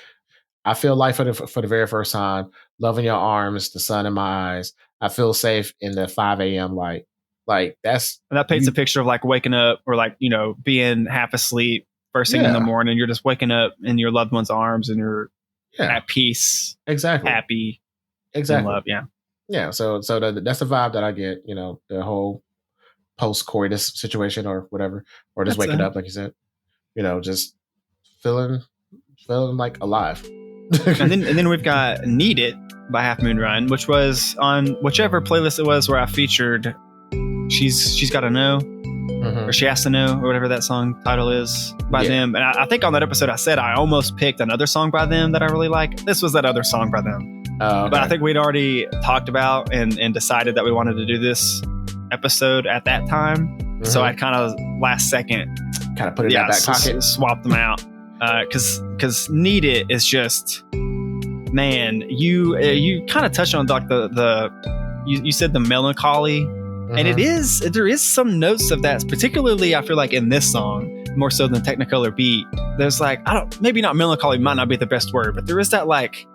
I feel life for the very first time. Love in your arms, the sun in my eyes. I feel safe in the 5 a.m. light. Like and that paints a picture of like waking up, or like, being half asleep first thing in the morning. You're just waking up in your loved one's arms and you're at peace. Exactly. Happy. Exactly. Love. Yeah. Yeah. So that's the vibe that I get, the whole post coitus situation or whatever, or just waking up, like you said, just feeling like alive. and then we've got Need It by Half Moon Run, which was on whichever playlist it was where I featured She's Gotta Know, or She Has to Know, or whatever that song title is by them. And I think on that episode I said I almost picked another song by them that I really like. This was that other song by them. Okay. But I think we'd already talked about and decided that we wanted to do this episode at that time. So I kind of last second put it in that back pocket, swapped them out. Because Need It is just, man, you kind of touched on like you said the melancholy, and there is some notes of that, particularly I feel like in this song more so than Technicolour beat. There's like, maybe not melancholy might not be the best word, but there is that like,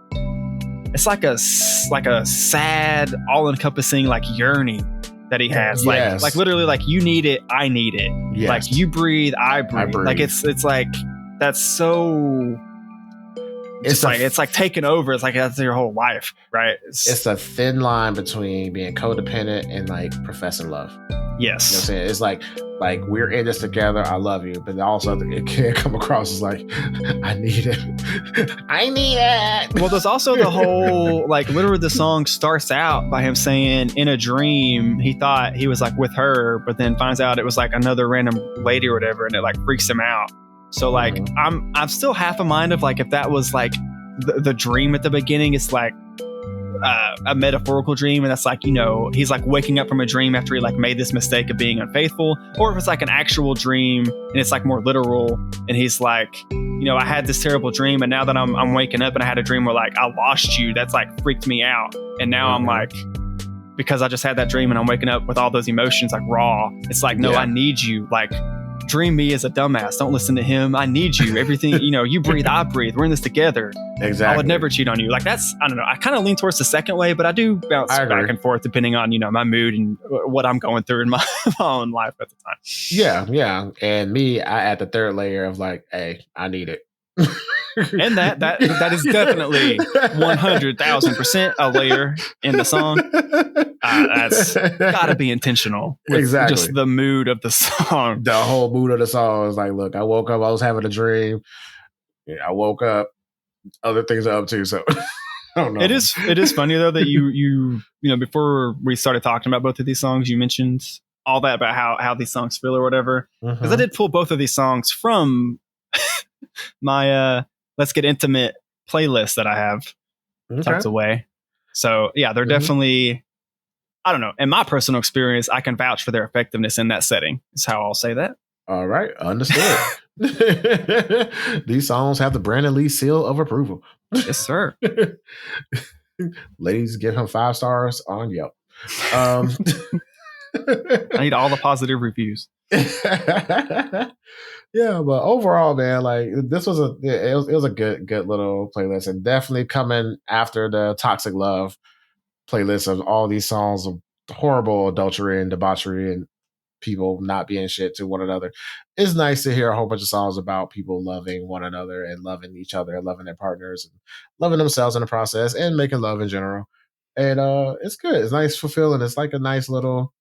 it's like a sad, all encompassing like yearning that he has. Like literally like, you need it, I need it. Yes. Like you breathe, I breathe. Like it's like, that's so, it's like taking over. It's like that's your whole life, right? It's a thin line between being codependent and like professing love. Yes. You know what I'm saying? It's like we're in this together, I love you, but also it can come across as like, I need it. I need it. Well, there's also the whole, like literally the song starts out by him saying in a dream he thought he was like with her, but then finds out it was like another random lady or whatever, and it like freaks him out. So like I'm still half a mind of like, if that was like the dream at the beginning, it's like a metaphorical dream, and that's like, he's like waking up from a dream after he like made this mistake of being unfaithful, or if it's like an actual dream and it's like more literal, and he's like, I had this terrible dream, and now that I'm waking up and I had a dream where like I lost you, that's like freaked me out, and now I'm like, because I just had that dream and I'm waking up with all those emotions like raw, it's like, no, I need you. Like, dream me as a dumbass. Don't listen to him. I need you. Everything, you breathe, I breathe. We're in this together. Exactly. I would never cheat on you. Like I don't know. I kind of lean towards the second way, but I do bounce back and forth depending on, my mood and what I'm going through in my own life at the time. Yeah. Yeah. And me, I add the third layer of like, hey, I need it. And that is definitely 100,000% a layer in the song. That's gotta be intentional with just the mood of the song. The whole mood of the song is like, look, I woke up, I was having a dream. I woke up, other things are up too. So I don't know. It is funny though that you before we started talking about both of these songs, you mentioned all that about how these songs feel or whatever. Because I did pull both of these songs from my Let's Get Intimate playlist that I have tucked away. So yeah, they're definitely, I don't know, in my personal experience, I can vouch for their effectiveness in that setting, is how I'll say that. All right, understood. These songs have the Brandon Lee seal of approval. Yes, sir. Ladies, give him 5 stars on Yelp. I need all the positive reviews. Yeah, but overall, man, like this was it was a good little playlist, and definitely coming after the Toxic Love playlist of all these songs of horrible adultery and debauchery and people not being shit to one another. It's nice to hear a whole bunch of songs about people loving one another and loving each other and loving their partners and loving themselves in the process and making love in general. And it's good. It's nice, fulfilling. It's like a nice little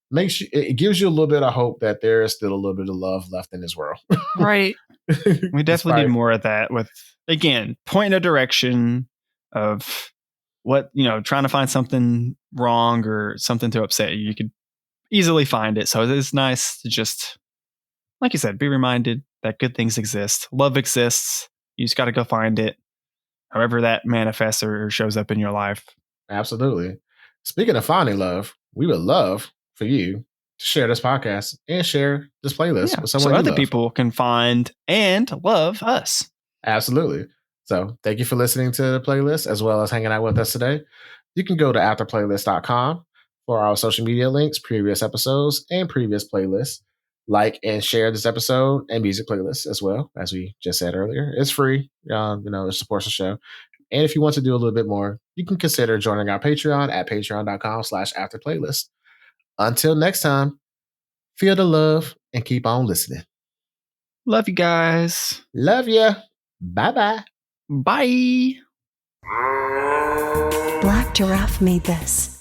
it gives you a little bit of hope that there is still a little bit of love left in this world. Right. We definitely need more of that with, again, point a direction of what, trying to find something wrong or something to upset you. You could easily find it. So it's nice to just, like you said, be reminded that good things exist. Love exists. You just got to go find it, however that manifests or shows up in your life. Absolutely. Speaking of finding love, we would love for you to share this podcast and share this playlist with someone so other people can find and love us. Absolutely. So thank you for listening to the playlist as well as hanging out with us today. You can go to afterplaylist.com for our social media links, previous episodes, and previous playlists. Like and share this episode and music playlists as well, as we just said earlier. It's free. It supports the show. And if you want to do a little bit more, you can consider joining our Patreon at patreon.com/afterplaylist. Until next time, feel the love and keep on listening. Love you guys. Love ya. Bye-bye. Bye. Black Giraffe made this.